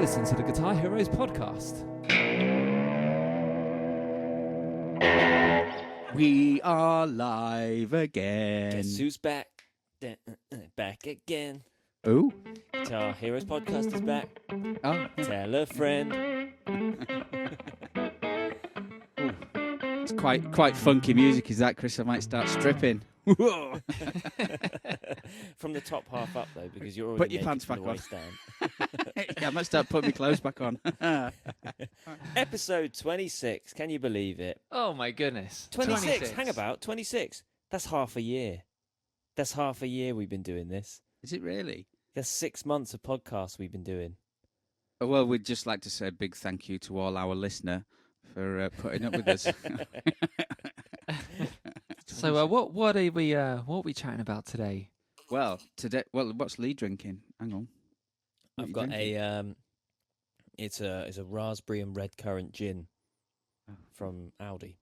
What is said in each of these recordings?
listening to the Guitar Heroes podcast. We are live again. Guess who's back? Back again. Ooh. Guitar Heroes podcast is back. Oh. Tell a friend. It's quite funky music, is that, Chris? I might start stripping. From the top half up, though, because you're already Put your naked pants from back the on. waist down. Yeah, I might start putting my clothes back on. Episode 26. Can you believe it? Oh my goodness. 26. Hang about. 26. That's half a year. That's half a year we've been doing this. Is it really? That's 6 months of podcasts we've been doing. Well, we'd just like to say a big thank you to all our listener for putting up with us. So, what are we chatting about today? Well, today, what's Lee drinking? Hang on. What I've you got drinking? it's a raspberry and red currant gin from Aldi.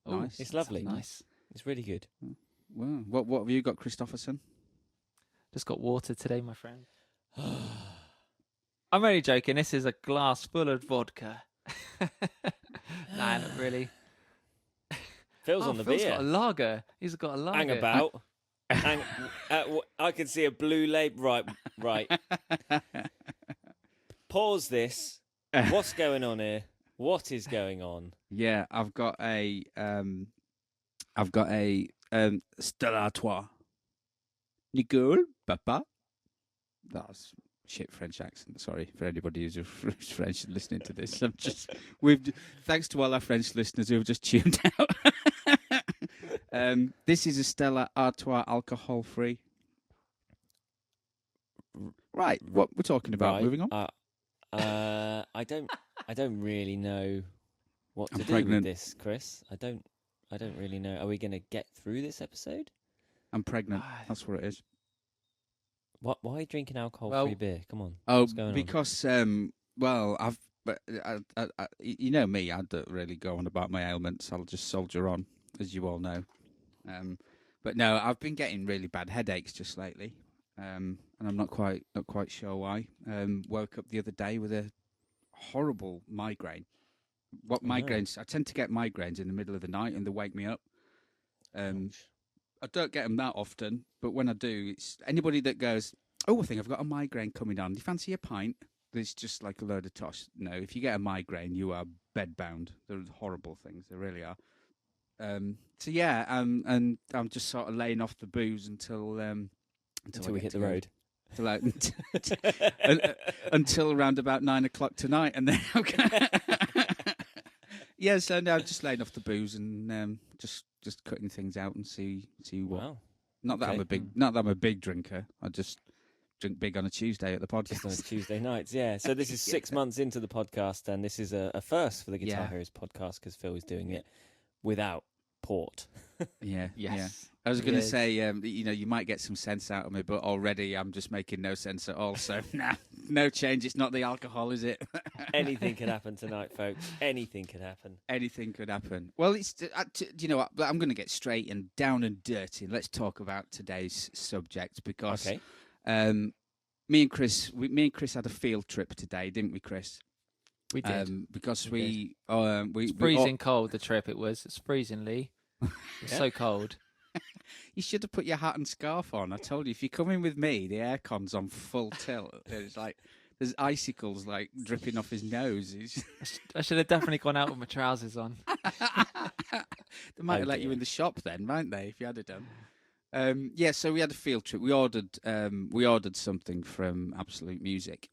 Oh, nice. It's lovely. Nice. It's really good. Well, what have you got, Christopherson? Just got water today, my friend. I'm only joking. This is a glass full of vodka. Nah, not really. Phil's on the Phil's beer. got a lager. He's got a lager. Hang about. I can see a blue label. Right. Pause this. What's going on here? What is going on? Yeah, I've got a Stella Artois. Nicole, Papa. That's shit French accent. Sorry for anybody who's French listening to this. Thanks to all our French listeners who have just tuned out. This is a Stella Artois alcohol-free. Right, what we're talking about. Right. Moving on. I don't really know what to I'm do pregnant. with this, Chris. I don't really know. Are we going to get through this episode? I'm pregnant. That's what it is. What? Why are you drinking alcohol-free beer? Come on. Oh, What's going on? because you know me. I don't really go on about my ailments. I'll just soldier on, as you all know. But no, I've been getting really bad headaches just lately, and I'm not quite sure why. Woke up the other day with a horrible migraine. Migraines? I tend to get migraines in the middle of the night, and they wake me up. I don't get them that often, but when I do, it's anybody that goes, "Oh, I think I've got a migraine coming on. Do you fancy a pint?" There's just like a load of toss. No, if you get a migraine, you are bedbound. They're horrible things. They really are. So yeah, and I'm just sort of laying off the booze until we hit the road. Until around about 9 o'clock tonight, and then yeah. So now I'm just laying off the booze and just cutting things out and see what. Wow. Not that I'm a big drinker. I just drink big on a Tuesday at the podcast. Just on Tuesday nights, yeah. So this is 6 months into the podcast, and this is a first for the Guitar Heroes podcast because Phil is doing it without port. Yeah. Yes. Yeah. I was going to say, you might get some sense out of me, but already I'm just making no sense at all. So no change. It's not the alcohol, is it? Anything could happen tonight, folks. Anything could happen. Anything could happen. Well, it's you know what? I'm going to get straight and down and dirty. Let's talk about today's subject because me and Chris had a field trip today, didn't we, Chris? We did. Because we we freezing cold. The trip it was. It's freezingly. It's so cold. You should have put your hat and scarf on. I told you, if you come in with me, the aircon's on full tilt. It's like there's icicles like dripping off his nose. I should have definitely gone out with my trousers on. They might have let you in the shop then, mightn't they, if you had it done? Yeah, so we had a field trip. We ordered something from Absolute Music,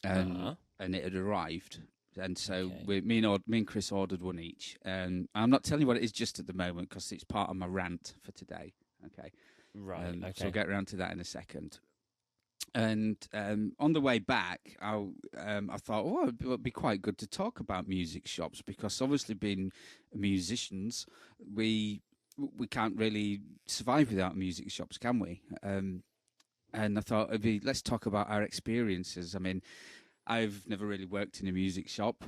and it had arrived. And so me and Chris ordered one each. And I'm not telling you what it is just at the moment because it's part of my rant for today. Okay. Right. So we'll get around to that in a second. And on the way back, I thought, it would be quite good to talk about music shops because obviously being musicians, we can't really survive without music shops, can we? And I thought let's talk about our experiences. I mean, I've never really worked in a music shop.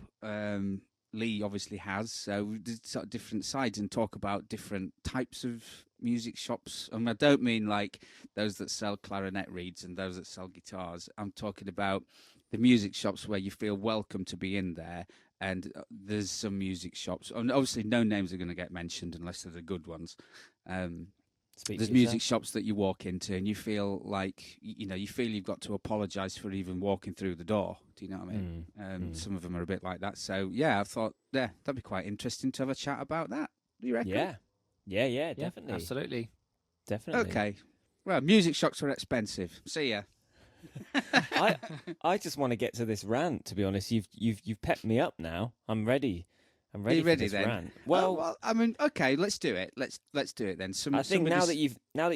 Lee obviously has. So we did sort of different sides and talk about different types of music shops. I don't mean like those that sell clarinet reeds and those that sell guitars. I'm talking about the music shops where you feel welcome to be in there. And there's some music shops, and obviously no names are going to get mentioned unless they're the good ones. There's music shops that you walk into and you feel like, you feel you've got to apologise for even walking through the door. Do you know what I mean? Some of them are a bit like that. So, yeah, I thought, that'd be quite interesting to have a chat about that. Do you reckon? Yeah, definitely. Absolutely. Definitely. Okay. Well, music shops are expensive. See ya. I just want to get to this rant, to be honest. You've pepped me up now. I'm ready. I'm ready for this then? rant. Well, I mean, okay, let's do it. Let's do it then. I think now that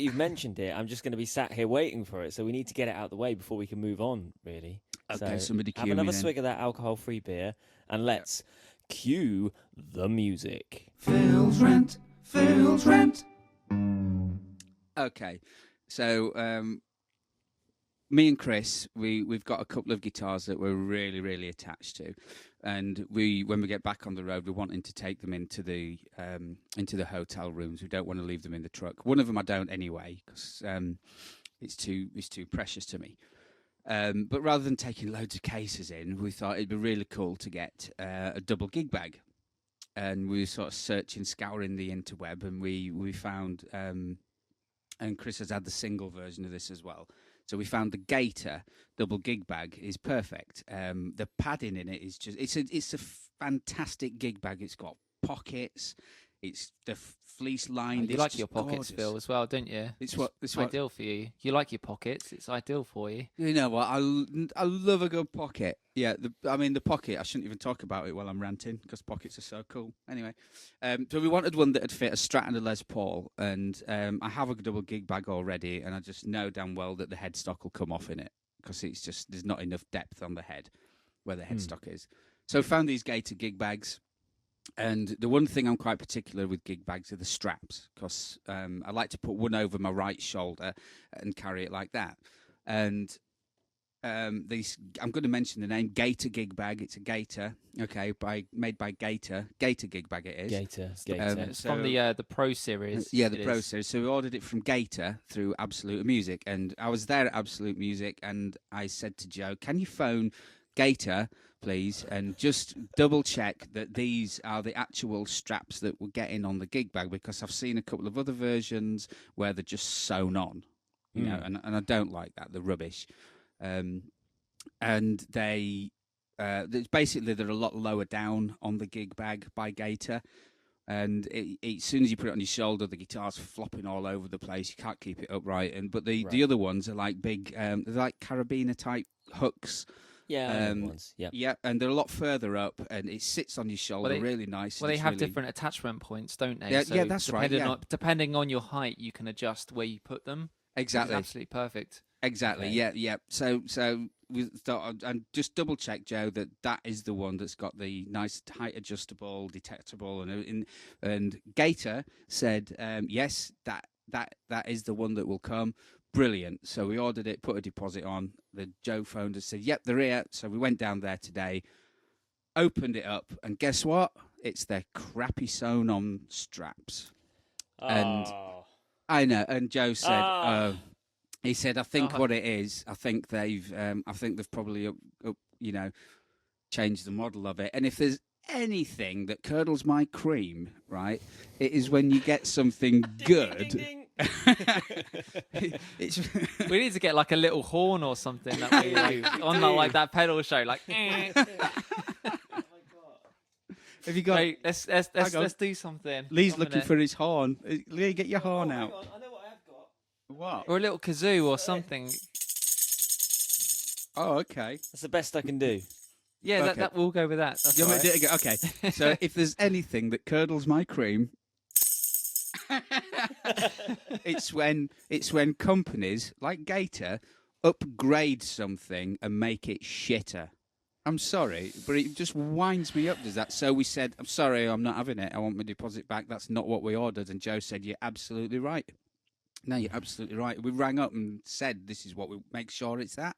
you've mentioned it, I'm just going to be sat here waiting for it. So we need to get it out of the way before we can move on. Really. Okay, so somebody cue have me another then. swig of that alcohol-free beer, and let's cue the music. Phil's rant. Okay, so me and Chris, we've got a couple of guitars that we're really, really attached to, and when we get back on the road, we're wanting to take them into the hotel rooms. We don't want to leave them in the truck. One of them I don't anyway, because it's too precious to me. But rather than taking loads of cases in, we thought it'd be really cool to get a double gig bag. And we were sort of scouring the interweb, and we found, and Chris has had the single version of this as well. So we found the Gator double gig bag is perfect. The padding in it is it's a fantastic gig bag. It's got pockets. It's the fleece lined. You like your pockets, Phil, as well, don't you? It's ideal for you. You like your pockets. It's ideal for you. You know what? I love a good pocket. Yeah, the pocket. I shouldn't even talk about it while I'm ranting because pockets are so cool. Anyway, so we wanted one that would fit a Strat and a Les Paul, and I have a double gig bag already, and I just know damn well that the headstock will come off in it because it's just there's not enough depth on the head where the headstock is. So I found these Gator gig bags. And the one thing I'm quite particular with gig bags are the straps, because I like to put one over my right shoulder and carry it like that. And I'm going to mention the name Gator gig bag. It's a Gator, okay, made by Gator gig bag. It is Gator. It's from the Pro Series. Yeah, the Pro Series. So we ordered it from Gator through Absolute Music, and I was there at Absolute Music, and I said to Joe, "Can you phone Gator, please, and just double check that these are the actual straps that we're getting on the gig bag, because I've seen a couple of other versions where they're just sewn on, you know, and I don't like that. They're rubbish. And they basically they're a lot lower down on the gig bag by Gator. And as soon as you put it on your shoulder, the guitar's flopping all over the place. You can't keep it upright. The other ones are like big, they're like carabiner type hooks. Yeah, yeah, and they're a lot further up, and it sits on your shoulder really nice. Well, they have different attachment points, don't they? Yeah, so that's right. Depending on your height, you can adjust where you put them. Exactly, it's absolutely perfect. Exactly, okay. Yeah. So we thought, and just double check, Joe, that is the one that's got the nice height adjustable, detectable, and Gator said yes, that is the one that will come. Brilliant. So we ordered it, put a deposit on. The Joe phoned us, said, "Yep, they're here." So we went down there today, opened it up, and guess what? It's their crappy sewn-on straps. Oh. And I know. And Joe said, he said, "I think what it is. I think they've probably changed the model of it. And if there's anything that curdles my cream, right, it is when you get something good." Ding, ding, ding. We need to get like a little horn or something that we on like that pedal show, like. Oh my god! Have you got? Wait, let's do something. Lee's looking for his horn. Lee, get your horn out. Hang on. I know what I've got. What? Or a little kazoo or something. Oh, okay. That's the best I can do. Yeah, Okay. that we'll go with that. That's all right. Okay. So if there's anything that curdles my cream, it's when companies like Gator upgrade something and make it shitter. I'm sorry, but it just winds me up, does that? So we said, "I'm sorry, I'm not having it. I want my deposit back. That's not what we ordered." And Joe said, "You're absolutely right." No, you're absolutely right. We rang up and said, "This is what we make sure it's that."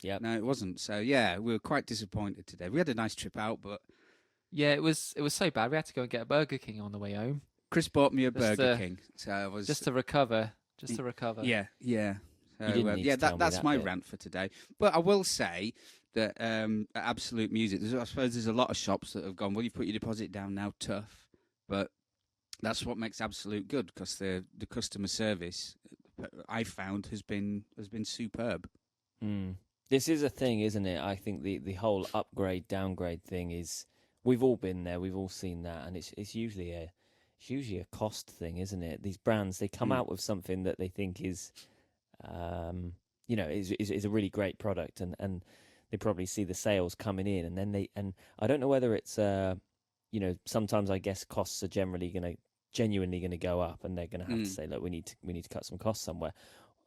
Yeah. No, it wasn't. So yeah, we were quite disappointed today. We had a nice trip out, but Yeah, it was so bad. We had to go and get a Burger King on the way home. Chris bought me a Just Burger King, so I was just to recover. Just to recover. Yeah. So, You didn't need to tell me that's that my bit. rant for today. But I will say that at Absolute Music, I suppose there's a lot of shops that have gone, well, you've put your deposit down now, tough. But that's what makes Absolute good, because the customer service I found has been superb. This is a thing, isn't it? I think the whole upgrade downgrade thing is, we've all been there, we've all seen that, and it's usually a cost thing, isn't it? These brands, they come out with something that they think is is a really great product, and they probably see the sales coming in, and then I don't know whether it's sometimes I guess costs are genuinely going to go up, and they're going to have to say, look, we need to cut some costs somewhere.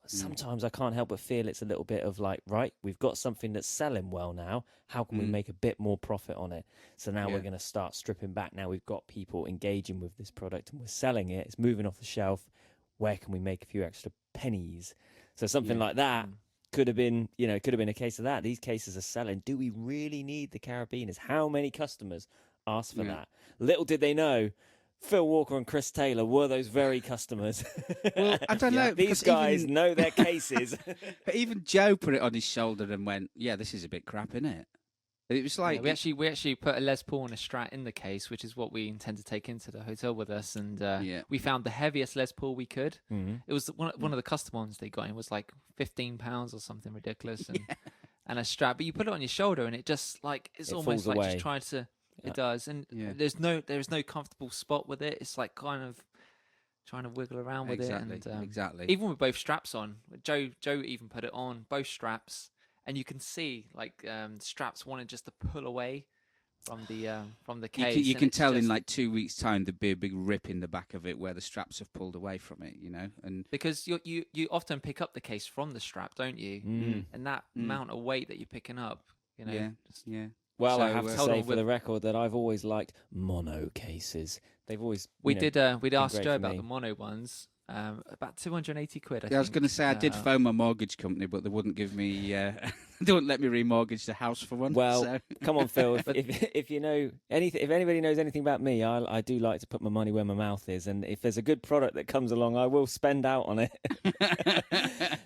Sometimes I can't help but feel it's a little bit of like, right, we've got something that's selling well now. How can we make a bit more profit on it? So now we're going to start stripping back. Now we've got people engaging with this product and we're selling it. It's moving off the shelf. Where can we make a few extra pennies? So something like that could have been a case of that. These cases are selling. Do we really need the carabiners? How many customers asked for that? Little did they know, Phil Walker and Chris Taylor were those very customers. Well, I don't know. These guys know their cases. But even Joe put it on his shoulder and went, yeah, this is a bit crap, isn't it? It was like... Yeah, we actually put a Les Paul and a Strat in the case, which is what we intend to take into the hotel with us. And we found the heaviest Les Paul we could. Mm-hmm. It was one of the custom ones they got in was like £15 or something ridiculous. And a Strat. But you put it on your shoulder and it just like, it's almost like just trying to... It does, and there's no comfortable spot with it. It's like kind of trying to wiggle around with it. And, exactly. Even with both straps on, Joe even put it on both straps, and you can see like straps wanted just to pull away from the case. You can tell in like 2 weeks' time there'd be a big rip in the back of it where the straps have pulled away from it, and because you often pick up the case from the strap, don't you? And that amount of weight that you're picking up, Well, I have to say for the record that I've always liked mono cases. They've always we'd asked Joe about the mono ones. About 280 quid. I think. I was going to say I did phone my mortgage company, but they wouldn't give me. They wouldn't let me remortgage the house for one. Well, so. Come on, Phil. If you know anything, if anybody knows anything about me, I do like to put my money where my mouth is, and if there's a good product that comes along, I will spend out on it.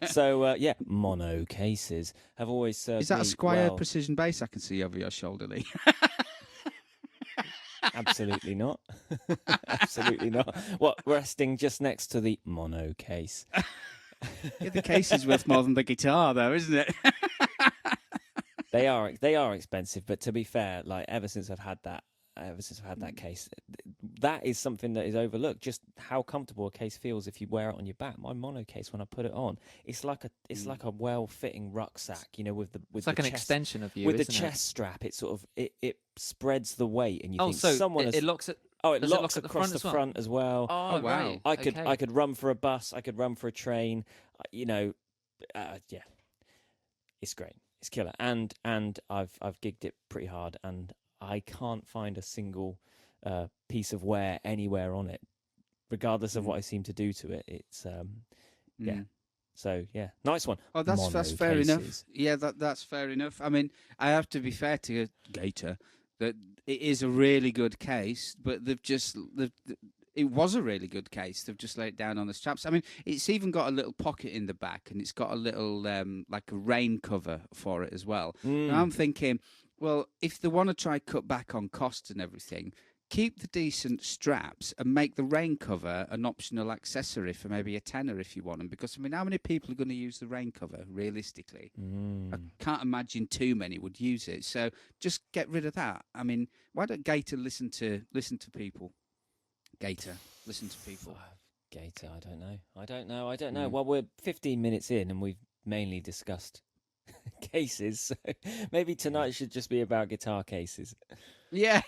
So mono cases have always served. Is that me a Squire well. precision base I can see over your shoulder, Lee? Absolutely not. Absolutely not. What, resting just next to the mono case? The case is worth more than the guitar, though, isn't it? They are expensive, but to be fair, like ever since I've had that case, that is something that is overlooked. Just how comfortable a case feels if you wear it on your back. My mono case, when I put it on, it's like a well-fitting rucksack, with it's like an extension of you with the isn't chest strap. It sort of it spreads the weight, and you think so someone it locks it. It locks at across the front as well. Oh wow! Right. I could run for a bus. I could run for a train. It's great. It's killer. And I've gigged it pretty hard, and I can't find a single piece of wear anywhere on it, regardless of what I seem to do to it. It's So nice one. Oh, that's fair enough. Yeah, that's fair enough. I mean, I have to be fair to Gator that it is a really good case, but it was a really good case. They've just laid it down on the straps. I mean, it's even got a little pocket in the back, and it's got a little like a rain cover for it as well. And I'm thinking, well, if they want to try cut back on costs and everything, keep the decent straps and make the rain cover an optional accessory for maybe a tenner if you want them. Because, I mean, how many people are going to use the rain cover, realistically? I can't imagine too many would use it. So just get rid of that. I mean, why don't Gator listen to people? Gator, listen to people. Gator, I don't know. Well, we're 15 minutes in and we've mainly discussed cases. So maybe tonight should just be about guitar cases. Yeah.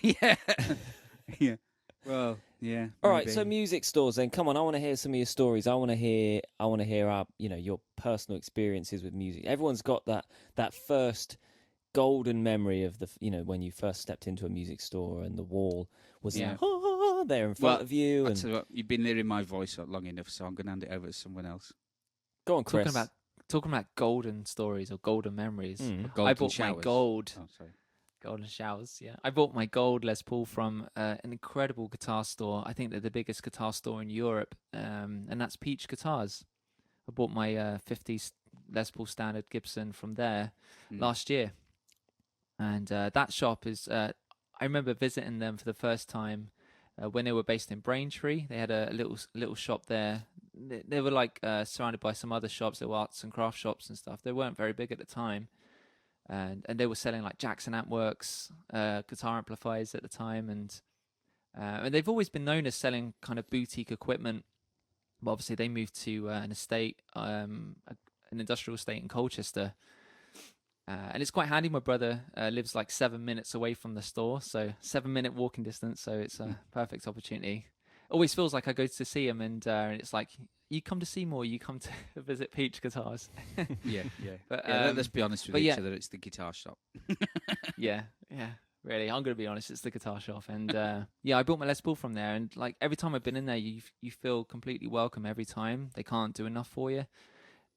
Yeah. Well, yeah. All right. So music stores. Then come on. I want to hear some of your stories. I want to hear your personal experiences with music. Everyone's got that first golden memory of when you first stepped into a music store and the wall was there in front of you. And what, you've been hearing my voice long enough, so I'm going to hand it over to someone else. Go on, Chris. Talking about golden stories or golden memories. Golden I bought showers. my gold. Oh, sorry. Golden showers, yeah. I bought my gold Les Paul from an incredible guitar store. I think they're the biggest guitar store in Europe, and that's Peach Guitars. I bought my 50 Les Paul Standard Gibson from there last year. And that shop is, I remember visiting them for the first time when they were based in Braintree. They had a little shop there. They were like surrounded by some other shops. There were arts and craft shops and stuff. They weren't very big at the time. And they were selling like Jackson Amp-Works guitar amplifiers at the time. And they've always been known as selling kind of boutique equipment. But obviously they moved to an estate, an industrial estate in Colchester. And it's quite handy. My brother lives like 7 minutes away from the store, so 7-minute walking distance. So it's a perfect opportunity. Always feels like I go to see him, and it's like, you come to Seymour, you come to visit Peach Guitars. yeah. But Let's be honest with each other. It's the guitar shop. yeah. Really, I'm gonna be honest. It's the guitar shop, and I bought my Les Paul from there. And like every time I've been in there, you feel completely welcome every time. They can't do enough for you.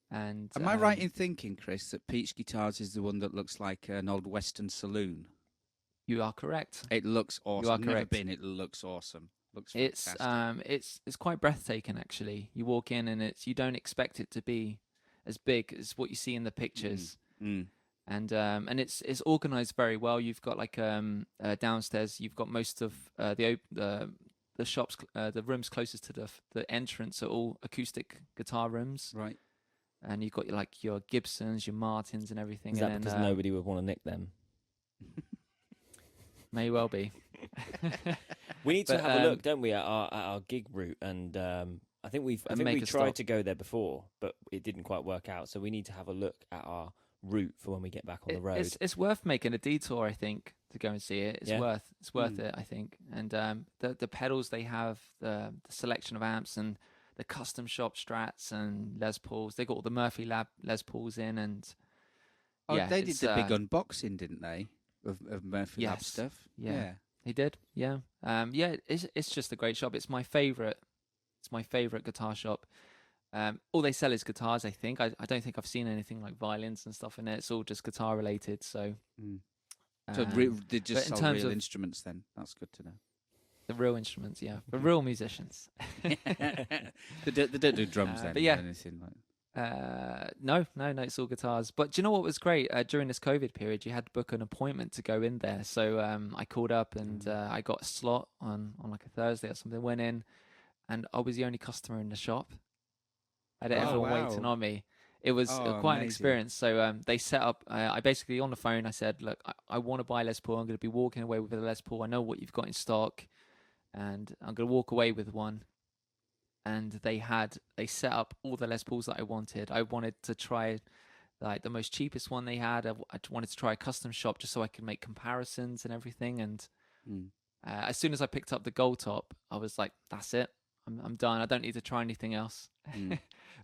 And am I right in thinking, Chris, that Peach Guitars is the one that looks like an old Western saloon? You are correct. It looks awesome. You are I've correct. never been. It looks awesome. Looks fantastic. It's quite breathtaking actually. You walk in and you don't expect it to be as big as what you see in the pictures. And it's organized very well. You've got like downstairs. You've got most of the shops, the rooms closest to the entrance are all acoustic guitar rooms. Right. And you've got like your Gibsons, your Martins, and everything. Is that because nobody would want to nick them? May well be. We need to have a look, don't we, at our gig route? And I think we tried to go there before, but it didn't quite work out. So we need to have a look at our route for when we get back on the road. It's worth making a detour, I think, to go and see it. It's worth it, I think. And the pedals they have, the selection of amps and the custom shop Strats and Les Pauls. They got all the Murphy Lab Les Pauls in, and they did the big unboxing, didn't they, of Murphy Lab stuff? Yeah, they did. Yeah, it's just a great shop. It's my favorite. It's my favorite guitar shop. All they sell is guitars, I think. I don't think I've seen anything like violins and stuff in it. It's all just guitar related. So, they just sell real instruments. Then that's good to know. The real instruments, yeah, the real musicians. They don't do drums then, or anything like. No, it's all guitars. But do you know what was great? During this COVID period, you had to book an appointment to go in there. So I called up and I got a slot on like a Thursday or something. Went in, and I was the only customer in the shop. I had everyone waiting on me. It was quite an experience. So they set up. I basically on the phone. I said, "Look, I want to buy Les Paul. I'm going to be walking away with a Les Paul. I know what you've got in stock, and I'm going to walk away with one." And they set up all the Les Pauls that I wanted. I wanted to try like the most cheapest one they had. I wanted to try a custom shop just so I could make comparisons and everything. And as soon as I picked up the gold top, I was like, "That's it. I'm done. I don't need to try anything else."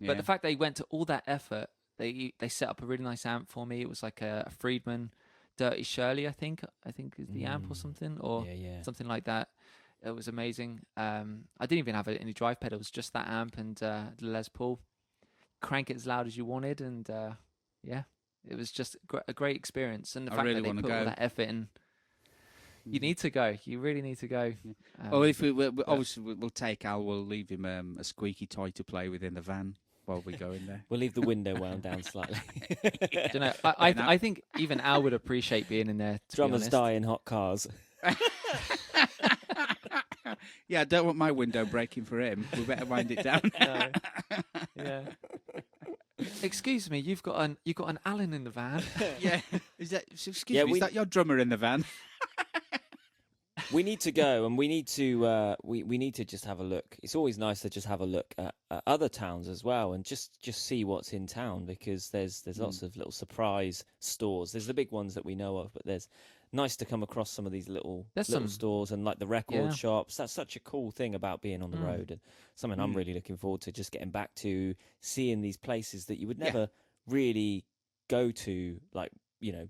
But the fact they went to all that effort, they set up a really nice amp for me. It was like a Friedman Dirty Shirley, I think is the amp or something, or something like that. It was amazing. I didn't even have any drive pedals, just that amp and the Les Paul. Crank it as loud as you wanted, and it was just a great experience. And the fact that they put all that effort in. You need to go. You really need to go. Well, if we'll take Al. We'll leave him a squeaky toy to play with in the van while we go in there. We'll leave the window wound down slightly. Do you know, I think even Al would appreciate being in there. Drummers die in hot cars. Yeah, I don't want my window breaking for him. We better wind it down. No. Yeah. Excuse me, you've got an Alan in the van. Yeah. Is that your drummer in the van? We need to go, and we need to we need to just have a look. It's always nice to just have a look at other towns as well, and just see what's in town, because there's lots of little surprise stores. There's the big ones that we know of, but there's nice to come across some of these little stores, and like the record shops. That's such a cool thing about being on the road, and something I'm really looking forward to, just getting back to seeing these places that you would never really go to, like, you know.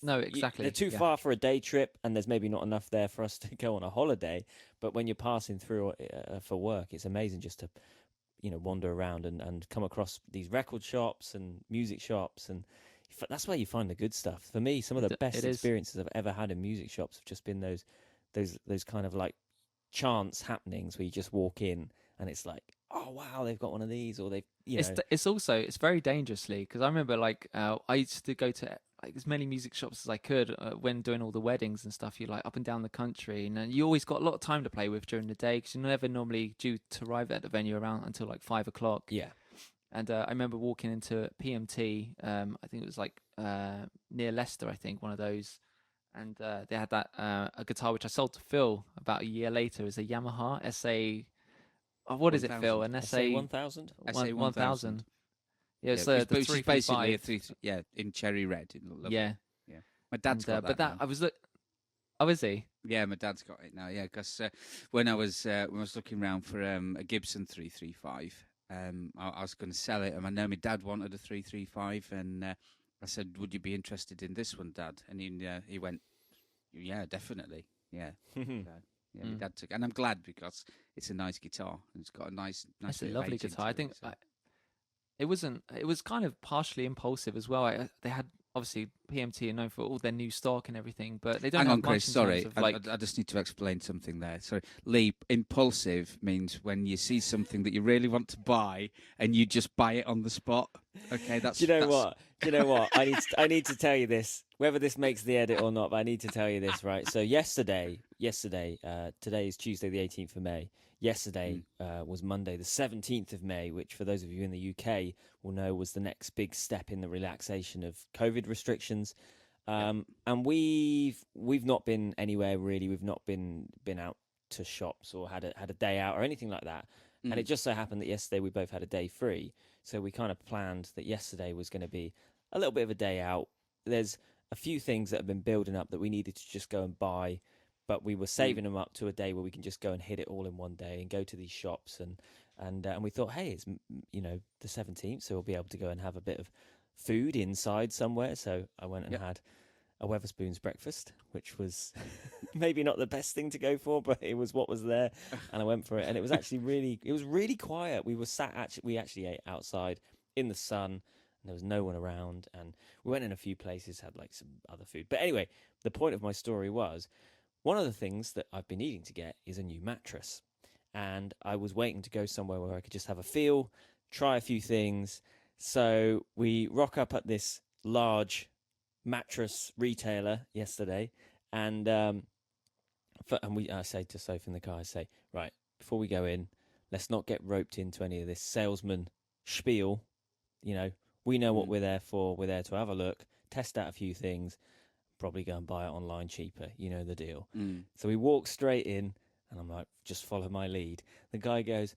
No, exactly. They're too far for a day trip, and there's maybe not enough there for us to go on a holiday. But when you're passing through for work, it's amazing just to, wander around and come across these record shops and music shops, and that's where you find the good stuff. For me, some of the best experiences I've ever had in music shops have just been those kind of like chance happenings where you just walk in and it's like, oh wow, they've got one of these, or it's very dangerously, because I remember like I used to go to like as many music shops as I could when doing all the weddings and stuff. You're like up and down the country, and you always got a lot of time to play with during the day because you're never normally due to arrive at the venue around until like 5 o'clock. Yeah. And I remember walking into PMT. I think it was like near Leicester, I think, one of those. And they had a guitar which I sold to Phil about a year later as a Yamaha SA. Oh, what is it, Phil? An SA 1000? SA 1000. Yeah, so the which is basically a 3, in cherry red. Yeah. My dad's got that. But that now. I was Oh, is he? Yeah, my dad's got it now. Yeah, because when I was looking around for a Gibson 335, I was going to sell it, and I know my dad wanted a 335, and I said, "Would you be interested in this one, Dad?" And he went, "Yeah, definitely, yeah." Yeah, my dad took, and I'm glad because it's a nice guitar. It's got a nice. It's a lovely guitar. I think it wasn't. It was kind of partially impulsive as well. They had obviously PMT are known for all their new stock and everything, but they don't. Hang have on, Chris. Sorry, like... I just need to explain something there. Sorry, Lee. Impulsive means when you see something that you really want to buy and you just buy it on the spot. Okay, that's. Do you know what? I need to tell you this. Whether this makes the edit or not, but I need to tell you this, right? So yesterday, today is Tuesday the 18th of May. Yesterday was Monday the 17th of May, which for those of you in the UK will know was the next big step in the relaxation of COVID restrictions. And we've not been anywhere really. We've not been out to shops or had a day out or anything like that. And it just so happened that yesterday we both had a day free. So we kind of planned that yesterday was going to be a little bit of a day out. There's a few things that have been building up that we needed to just go and buy, but we were saving them up to a day where we can just go and hit it all in one day and go to these shops. And we thought, hey, it's the 17th, so we'll be able to go and have a bit of food inside somewhere. So I went and had a Weatherspoons breakfast, which was maybe not the best thing to go for, but it was what was there, and I went for it. And it was actually really quiet. We actually ate outside in the sun. There was no one around, and we went in a few places, had like some other food. But anyway, the point of my story was, one of the things that I've been needing to get is a new mattress. And I was waiting to go somewhere where I could just have a feel, try a few things. So we rock up at this large mattress retailer yesterday, and I say to Sophie in the car, I say, right, before we go in, let's not get roped into any of this salesman spiel, We know what we're there for. We're there to have a look, test out a few things, probably go and buy it online cheaper. You know the deal. So we walk straight in, and I'm like, just follow my lead. The guy goes,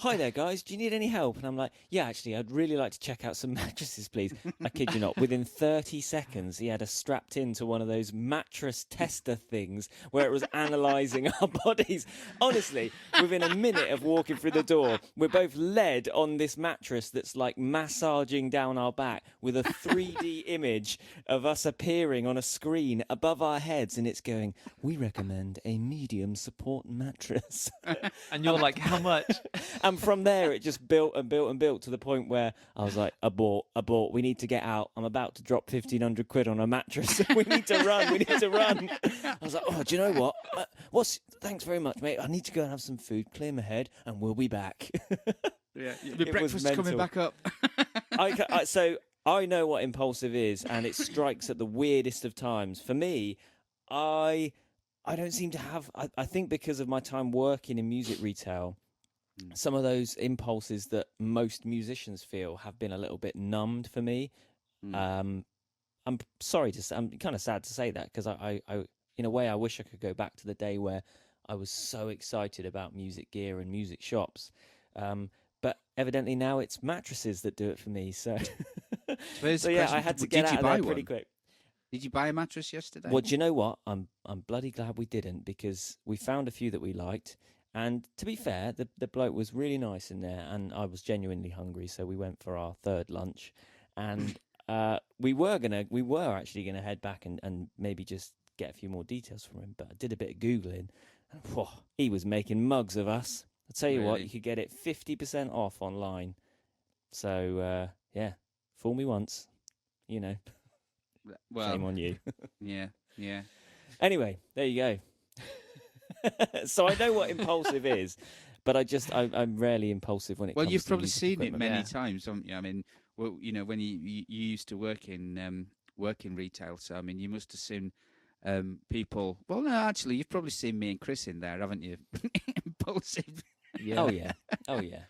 "Hi there, guys. Do you need any help?" And I'm like, "Yeah, actually, I'd really like to check out some mattresses, please." I kid you not. Within 30 seconds, he had us strapped into one of those mattress tester things where it was analysing our bodies. Honestly, within a minute of walking through the door, we're both led on this mattress that's like massaging down our back with a 3D image of us appearing on a screen above our heads, and it's going, "We recommend a medium support mattress." And you're like, "How much?" And from there, it just built and built and built to the point where I was like, abort, we need to get out. I'm about to drop 1,500 quid on a mattress. We need to run. I was like, oh, do you know what? Thanks very much, mate. I need to go and have some food, clear my head, and we'll be back. Yeah, the breakfast's coming back up. So I know what impulsive is, and it strikes at the weirdest of times. For me, I don't seem to have, I think because of my time working in music retail, some of those impulses that most musicians feel have been a little bit numbed for me. I'm sorry to say, I'm kind of sad to say that, because I in a way, I wish I could go back to the day where I was so excited about music gear and music shops. But evidently now it's mattresses that do it for me. So, I had to get out of there pretty quick. Did you buy a mattress yesterday? Well, do you know what? I'm bloody glad we didn't, because we found a few that we liked. And to be fair, the bloke was really nice in there, and I was genuinely hungry, so we went for our third lunch. And we were actually gonna head back and maybe just get a few more details from him. But I did a bit of Googling, and he was making mugs of us. I'll tell you what, you could get it 50% off online. So, fool me once, you know, well, shame on you. Yeah. Anyway, there you go. So I know what impulsive is, but I'm rarely impulsive when it comes to you've probably music seen equipment. it many times, haven't you? I mean, well, you know, when you used to work in retail, so I mean, you must have seen people. Well, no, actually, you've probably seen me and Chris in there, haven't you? Impulsive. Yeah. Oh yeah.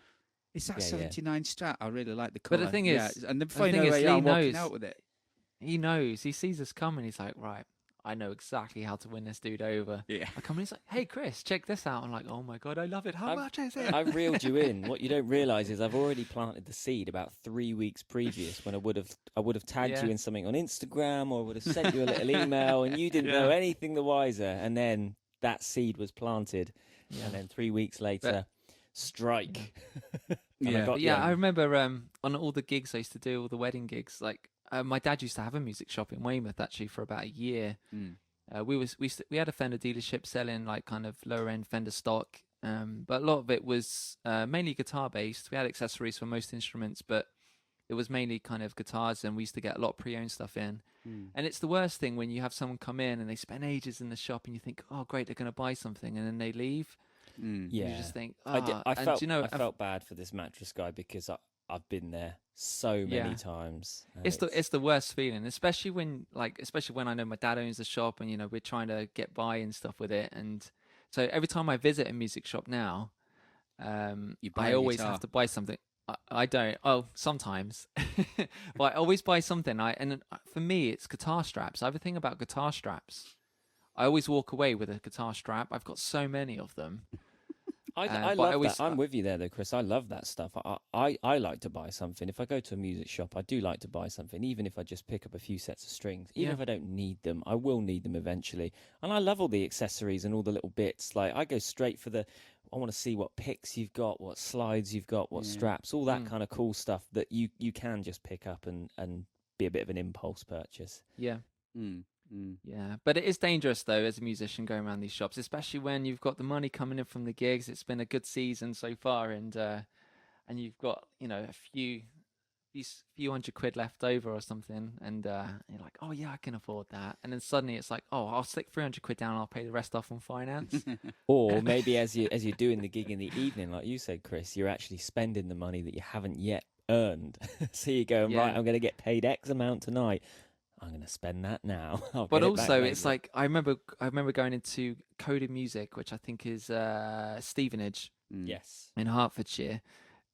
It's that 79 Strat. I really like the But colour. the thing is, and then the before you thing know is, it, Lee I'm walking knows. out with it. He knows. He sees us coming. He's like, right, I know exactly how to win this dude over. Yeah. I come in. He's like, hey, Chris, check this out. I'm like, oh my god, I love it. How much is it? I've reeled you in. What you don't realise is I've already planted the seed about 3 weeks previous when I would have tagged you in something on Instagram or would have sent you a little email and you didn't know anything the wiser. And then that seed was planted. Yeah. And then 3 weeks later, strike. I remember on all the gigs I used to do, all the wedding gigs, like my dad used to have a music shop in Weymouth actually for about a year. We had a Fender dealership selling like kind of lower end Fender stock, but a lot of it was mainly guitar based. We had accessories for most instruments, but it was mainly kind of guitars, and we used to get a lot of pre-owned stuff in. And it's the worst thing when you have someone come in and they spend ages in the shop and you think, oh great, they're going to buy something, and then they leave. Yeah, you just think, I felt bad for this mattress guy because I've been there so many times. It's the worst feeling, especially when I know my dad owns the shop and, you know, we're trying to get by and stuff with it. And so every time I visit a music shop now, I always have to buy something. I don't. Oh, sometimes, but I always buy something. For me, it's guitar straps. I have a thing about guitar straps. I always walk away with a guitar strap. I've got so many of them. I love that. I'm with you there, though, Chris. I love that stuff. I like to buy something. If I go to a music shop, I do like to buy something, even if I just pick up a few sets of strings. Even if I don't need them, I will need them eventually. And I love all the accessories and all the little bits. Like, I go straight for I want to see what picks you've got, what slides you've got, what straps, all that kind of cool stuff that you can just pick up and be a bit of an impulse purchase. Yeah. Yeah, but it is dangerous though as a musician going around these shops, especially when you've got the money coming in from the gigs. It's been a good season so far, and you've got, you know, a few £100 left over or something, and you're like, oh yeah, I can afford that, and then suddenly it's like, oh, I'll stick £300 down, and I'll pay the rest off on finance. Or maybe as you're doing the gig in the evening, like you said, Chris, you're actually spending the money that you haven't yet earned. So you're going, right, I'm going to get paid X amount tonight. I'm going to spend that now. But also, it's like I remember going into Coded Music, which I think is Stevenage, yes, in Hertfordshire,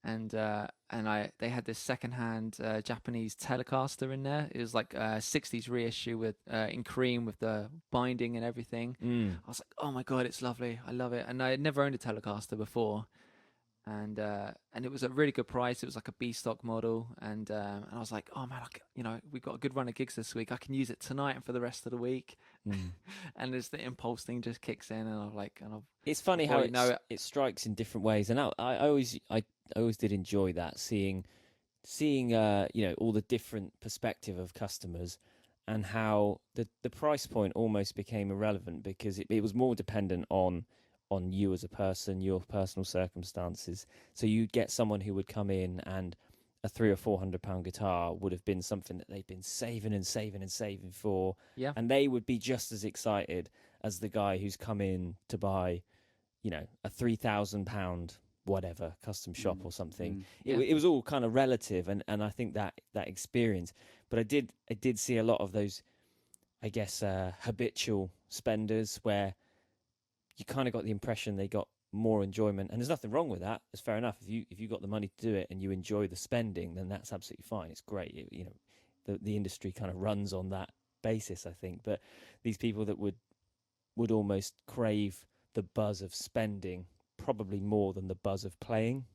and they had this secondhand Japanese Telecaster in there. It was like a '60s reissue with in cream with the binding and everything. I was like, oh my god, it's lovely, I love it. And I had never owned a Telecaster before. And it was a really good price. It was like a B stock model, and I was like, oh man, we've got a good run of gigs this week. I can use it tonight and for the rest of the week. And there's the impulse thing just kicks in, and I'm like, it's funny how it strikes in different ways. And I always did enjoy that, seeing all the different perspective of customers, and how the price point almost became irrelevant because it was more dependent on you as a person, your personal circumstances. So you'd get someone who would come in, and a £300 or £400 guitar would have been something that they'd been saving for, and they would be just as excited as the guy who's come in to buy, a £3,000 whatever custom shop or something. It was all kind of relative, and I think that experience. But I did see a lot of those, I guess, habitual spenders where you kind of got the impression they got more enjoyment, and there's nothing wrong with that. It's fair enough. If you got the money to do it and you enjoy the spending, then that's absolutely fine. It's great. The industry kind of runs on that basis, I think. But these people that would almost crave the buzz of spending probably more than the buzz of playing.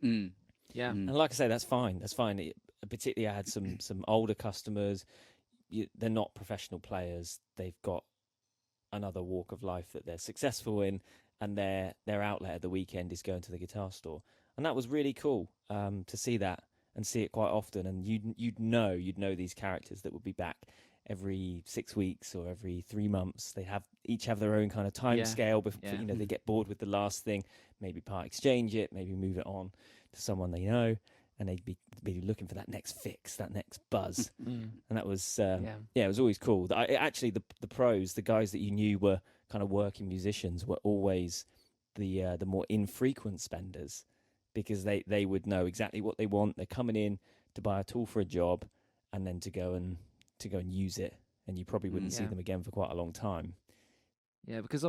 Yeah, and like I say, that's fine. That's fine. Particularly, I had some older customers. They're not professional players. They've got another walk of life that they're successful in, and their outlet at the weekend is going to the guitar store. And that was really cool to see that, and see it quite often. And you'd know these characters that would be back every 6 weeks or every 3 months. They each have their own kind of time scale before they get bored with the last thing, maybe part exchange it, maybe move it on to someone they know. and they'd be looking for that next fix, that next buzz, and that was it was always cool. Actually, the pros, the guys that you knew were kind of working musicians, were always the more infrequent spenders, because they would know exactly what they want. They're coming in to buy a tool for a job, and then to go and use it, and you probably wouldn't see them again for quite a long time. Yeah, because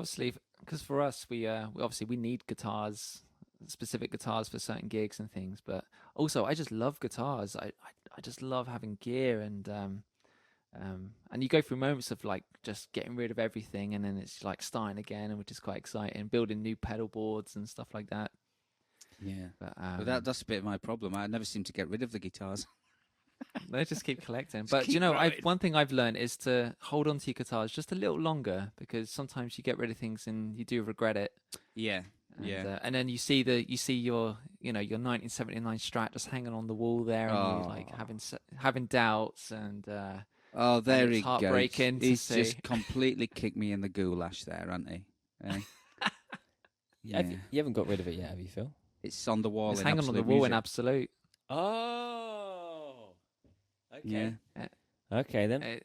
for us, we need guitars, specific guitars for certain gigs and things. But also, I just love guitars. I just love having gear, and you go through moments of like just getting rid of everything, and then it's like starting again, and which is quite exciting. Building new pedal boards and stuff like that. Yeah, but that's a bit of my problem. I never seem to get rid of the guitars. They just keep collecting. But you know, one thing I've learned is to hold on to your guitars just a little longer, because sometimes you get rid of things and you do regret it. Yeah. And then you see your 1979 Strat just hanging on the wall there, and you like having doubts, and there he goes. Heartbreaking. He's just completely kicked me in the goulash there, hasn't he? Yeah. You haven't got rid of it yet, have you, Phil? It's on the wall. It's in hanging on the wall music. in Absolute. Oh, okay. Yeah. Okay then.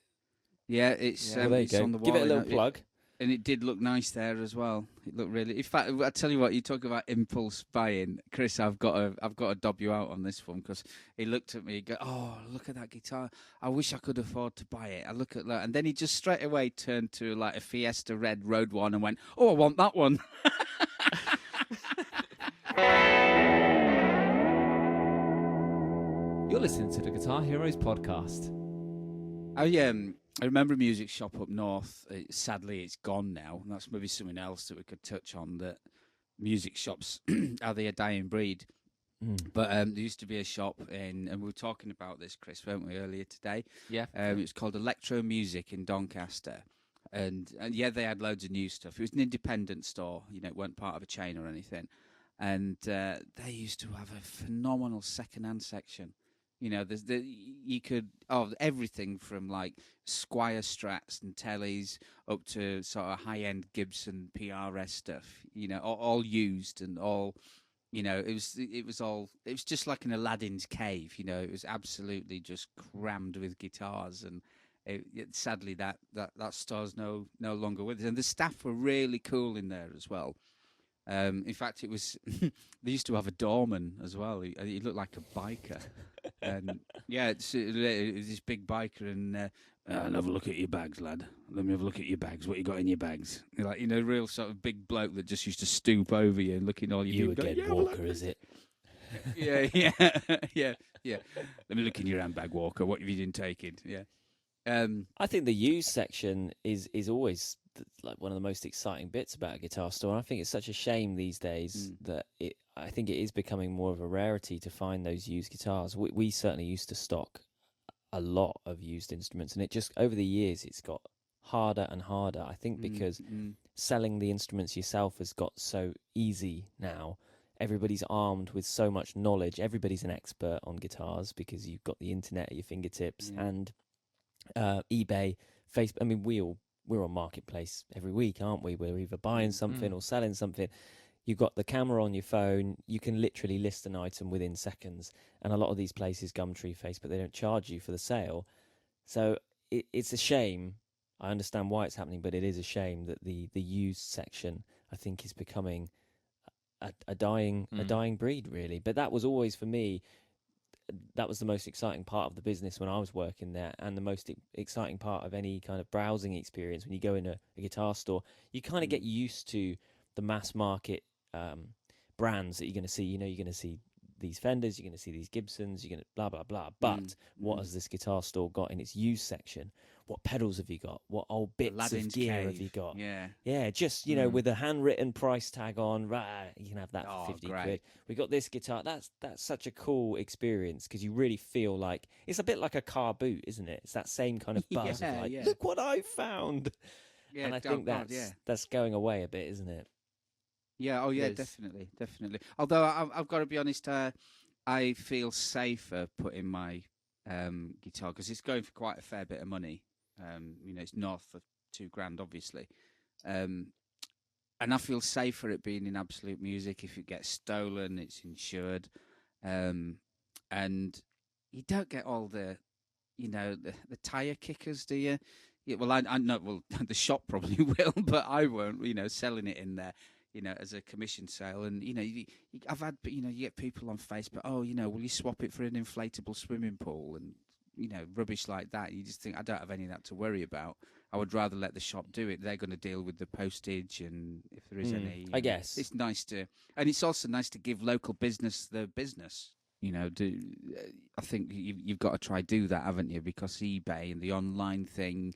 It's well, there you go. on the wall. Give it a little plug. And it did look nice there as well. It looked really. In fact, I tell you what, you talk about impulse buying, Chris. I've got to dob you out on this one, because he looked at me. He go, "Oh, look at that guitar! I wish I could afford to buy it." I look at that, and then he just straight away turned to like a Fiesta Red Road one and went, "Oh, I want that one." You're listening to the Guitar Heroes podcast. I remember a music shop up north. Sadly, it's gone now. And that's maybe something else that we could touch on, that music shops, are they a dying breed? But there used to be a shop and we were talking about this, Chris, weren't we, earlier today? Yeah. It was called Electro Music in Doncaster. And they had loads of new stuff. It was an independent store, it weren't part of a chain or anything. And they used to have a phenomenal second-hand section. You could everything from like Squier Strats and Tellys up to sort of high-end Gibson PRS stuff. All used and all. It was just like an Aladdin's cave. It was absolutely just crammed with guitars, and sadly that store's no longer with us. And the staff were really cool in there as well. In fact, it was they used to have a doorman as well. He looked like a biker, and it was this big biker. And have a look at your bags, lad. Let me have a look at your bags. What you got in your bags? You're like, real sort of big bloke that just used to stoop over you and look in all your. You again, Walker, is it? Yeah. Let me look in your handbag, Walker. What have you been taking? Yeah. I think the used section is always like one of the most exciting bits about a guitar store. And I think it's such a shame these days that I think it is becoming more of a rarity to find those used guitars. We certainly used to stock a lot of used instruments, and it just over the years it's got harder and harder. I think because selling the instruments yourself has got so easy now. Everybody's armed with so much knowledge. Everybody's an expert on guitars because you've got the internet at your fingertips and eBay, Facebook. I mean, we're on Marketplace every week, aren't we? We're either buying something or selling something. You've got the camera on your phone. You can literally list an item within seconds. And a lot of these places, Gumtree, Facebook, they don't charge you for the sale. So it's a shame. I understand why it's happening, but it is a shame that the used section, I think, is becoming a dying breed, really. But that was always, for me, that was the most exciting part of the business when I was working there, and the most exciting part of any kind of browsing experience. When you go in a guitar store, you kind of get used to the mass market brands that you're going to see. You're going to see these Fenders, you're going to see these Gibsons, you're going to blah, blah, blah. But what has this guitar store got in its used section? What pedals have you got? What old bits Aladdin's of gear cave. have you got? Yeah, just, with a handwritten price tag on, right, you can have that for 50 great. quid. We got this guitar. That's such a cool experience because you really feel like, it's a bit like a car boot, isn't it? It's that same kind of buzz of like, look what I found. Yeah, and I think that's going away a bit, isn't it? Yeah, definitely. Although I've got to be honest, I feel safer putting my guitar, because it's going for quite a fair bit of money. It's north of $2,000, obviously. And I feel safer it being in Absolute Music. If it gets stolen, it's insured. and you don't get all the, the tire kickers, do you? Yeah, well, I know. Well, the shop probably will, but I won't. Selling it in there, as a commission sale, and I've had, you get people on Facebook. Oh, will you swap it for an inflatable swimming pool and rubbish like that? You just think I don't have any of that to worry about. I would rather let the shop do it. They're going to deal with the postage, and if there is any, I guess it's nice to, and it's also nice to give local business the business. I think you've got to try do that, haven't you? Because eBay and the online thing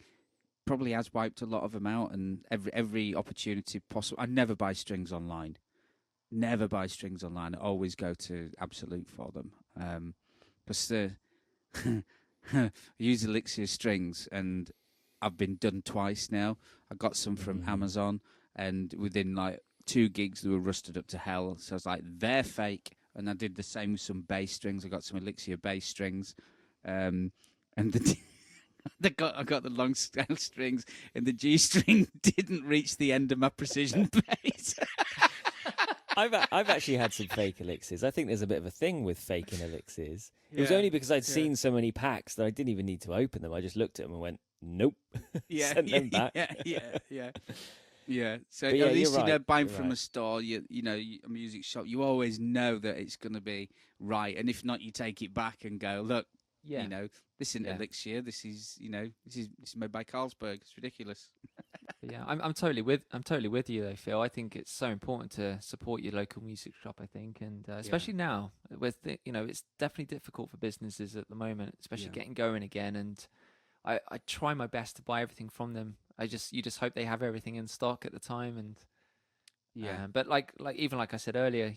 probably has wiped a lot of them out, and every opportunity possible. I never buy strings online. Never buy strings online. I always go to Absolute for them. Because I use Elixir strings, and I've been done twice now. I got some from Amazon, and within like 2 gigs, they were rusted up to hell. So I was like, they're fake. And I did the same with some bass strings. I got some Elixir bass strings, and I got the long scale strings, and the G string didn't reach the end of my precision bass. I've actually had some fake elixirs. I think there's a bit of a thing with faking elixirs. It was only because I'd seen so many packs that I didn't even need to open them. I just looked at them and went, nope. Sent them back. Yeah. So But at least right. Buying from a store, a music shop, you always know that it's going to be right, and if not, you take it back and go, look, this isn't Elixir. This is this is made by Carlsberg. It's ridiculous. Yeah, I'm totally with you though, Phil. I think it's so important to support your local music shop. I think, and especially now with it's definitely difficult for businesses at the moment, especially getting going again. And I try my best to buy everything from them. You just hope they have everything in stock at the time. And but like I said earlier,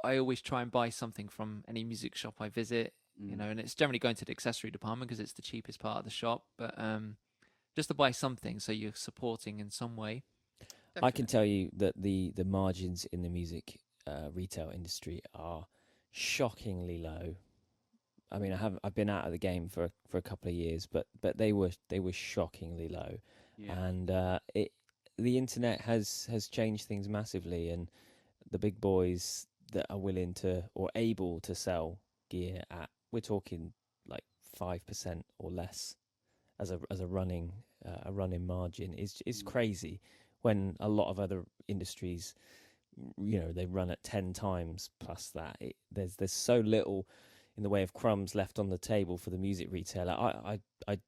I always try and buy something from any music shop I visit. And it's generally going to the accessory department because it's the cheapest part of the shop. But just to buy something, so you're supporting in some way. Definitely. I can tell you that the margins in the music retail industry are shockingly low. I mean, I've been out of the game for a couple of years, but they were shockingly low, and the internet has changed things massively, and the big boys that are willing to or able to sell gear at, we're talking like 5% or less as a running margin is crazy, when a lot of other industries, they run at 10 times plus that. There's so little in the way of crumbs left on the table for the music retailer. I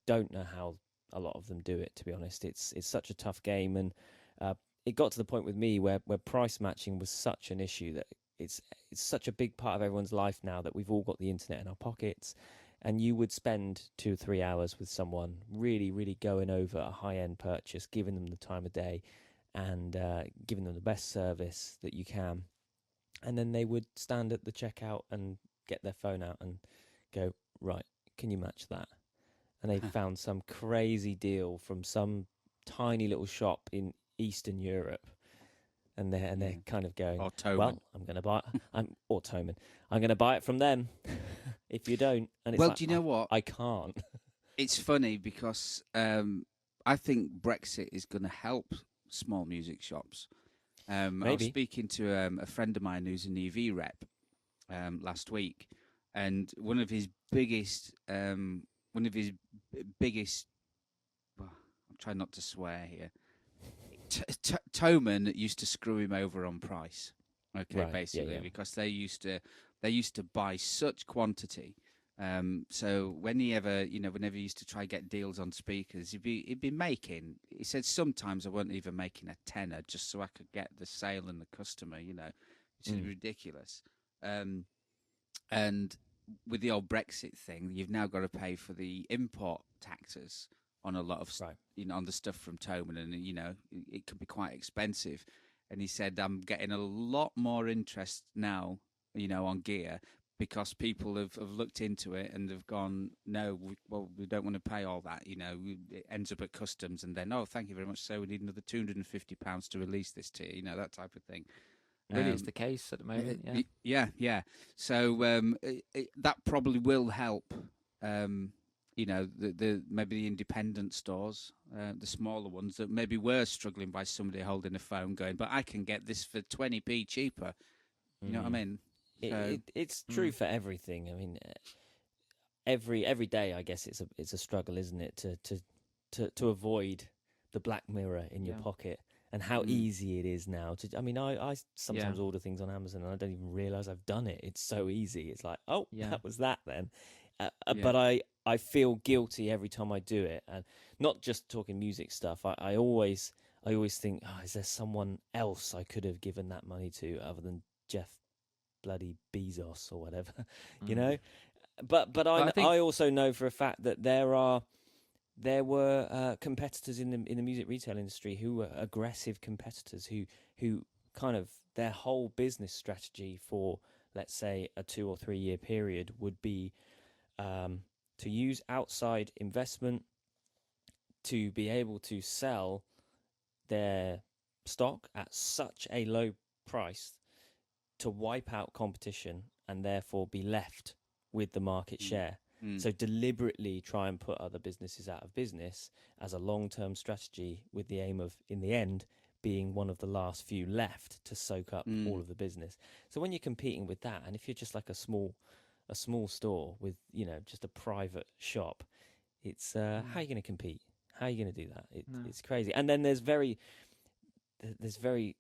don't know how a lot of them do it, to be honest. It's such a tough game, and it got to the point with me where price matching was such an issue that it's such a big part of everyone's life now that we've all got the internet in our pockets, and you would spend 2 or 3 hours with someone really, really going over a high-end purchase, giving them the time of day, and giving them the best service that you can, and then they would stand at the checkout and get their phone out and go, right, can you match that? And they found some crazy deal from some tiny little shop in Eastern Europe, and they're kind of going, well, I'm going to buy or Toman, I'm going to buy it from them if you don't. And it's do you know what? I can't. It's funny because I think Brexit is going to help small music shops. I was speaking to a friend of mine who's an EV rep last week, and one of his biggest, well, I'm trying not to swear here. Toman used to screw him over on price, basically, because they used to buy such quantity. So whenever he used to try get deals on speakers, he'd be making. He said sometimes I wasn't even making a tenner just so I could get the sale and the customer, which is ridiculous. And with the old Brexit thing, you've now got to pay for the import taxes on a lot of on the stuff from Toman, and it can be quite expensive. And he said, I'm getting a lot more interest now, on gear, because people have looked into it and have gone, no, we don't want to pay all that. It ends up at customs, and then, oh, thank you very much, so we need another £250 to release this to you, that type of thing. Really is the case at the moment, yeah. So that probably will help. The maybe the independent stores, the smaller ones that maybe were struggling by somebody holding a phone, going, but I can get this for 20p cheaper. You know what I mean? It's true for everything. I mean, every day, I guess it's a struggle, isn't it, to avoid the black mirror in your pocket, and how easy it is now to. I mean, I sometimes order things on Amazon and I don't even realize I've done it. It's so easy. It's like, oh, that was that then. But I feel guilty every time I do it, and not just talking music stuff. I always think, oh, is there someone else I could have given that money to other than Jeff bloody Bezos or whatever, you know? But I also know for a fact that there were competitors in the music retail industry who were aggressive competitors who kind of their whole business strategy for, let's say, a 2 or 3 year period would be to use outside investment to be able to sell their stock at such a low price to wipe out competition and therefore be left with the market share. So deliberately try and put other businesses out of business as a long-term strategy, with the aim of, in the end, being one of the last few left to soak up all of the business. So when you're competing with that, and if you're just like a small store with, you know, just a private shop, it's how are you going to compete? How are you going to do that? It's crazy. And then there's very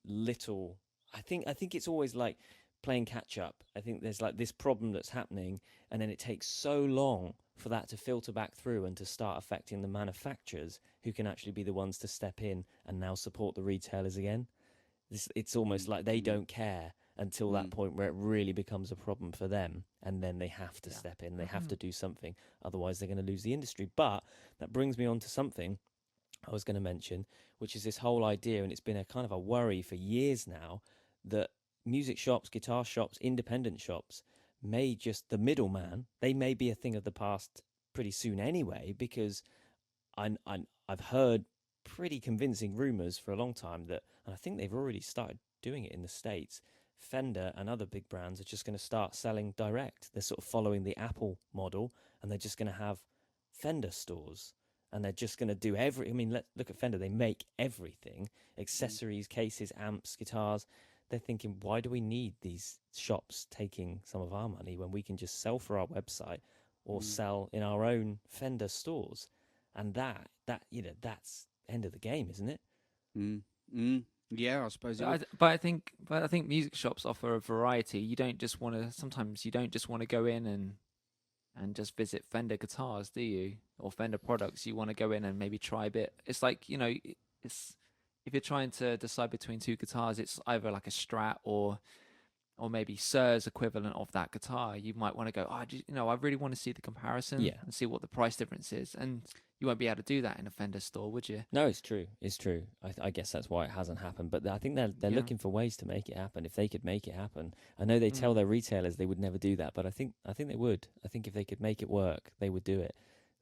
little. I think it's always like playing catch up. I think there's like this problem that's happening, and then it takes so long for that to filter back through and to start affecting the manufacturers, who can actually be the ones to step in and now support the retailers again. It's almost like they don't care until that point where it really becomes a problem for them, and then they have to step in. They have to do something, otherwise they're going to lose the industry. But that brings me on to something I was going to mention, which is this whole idea, and it's been a kind of a worry for years now, that music shops, guitar shops, independent shops may just, the middleman, they may be a thing of the past pretty soon anyway, because I've heard pretty convincing rumours for a long time that, and I think they've already started doing it in the States, Fender and other big brands are just going to start selling direct. They're sort of following the Apple model, and they're just going to have Fender stores, and they're just going to do I mean, look at Fender. They make everything, accessories, cases, amps, guitars. They're thinking, why do we need these shops taking some of our money when we can just sell for our website or sell in our own Fender stores? And that you know, that's end of the game, isn't it? Yeah, I suppose. But I think music shops offer a variety. You don't just want to. Sometimes you don't just want to go in and just visit Fender guitars, do you? Or Fender products. You want to go in and maybe try a bit. It's like, you know, it's if you're trying to decide between two guitars, it's either like a Strat or maybe Sir's equivalent of that guitar. You might want to go, I really want to see the comparison and see what the price difference is. And you won't be able to do that in a Fender store, would you? No, it's true. It's true. I guess that's why it hasn't happened. But I think they're looking for ways to make it happen. If they could make it happen, I know they tell their retailers they would never do that, but I think they would. I think if they could make it work, they would do it.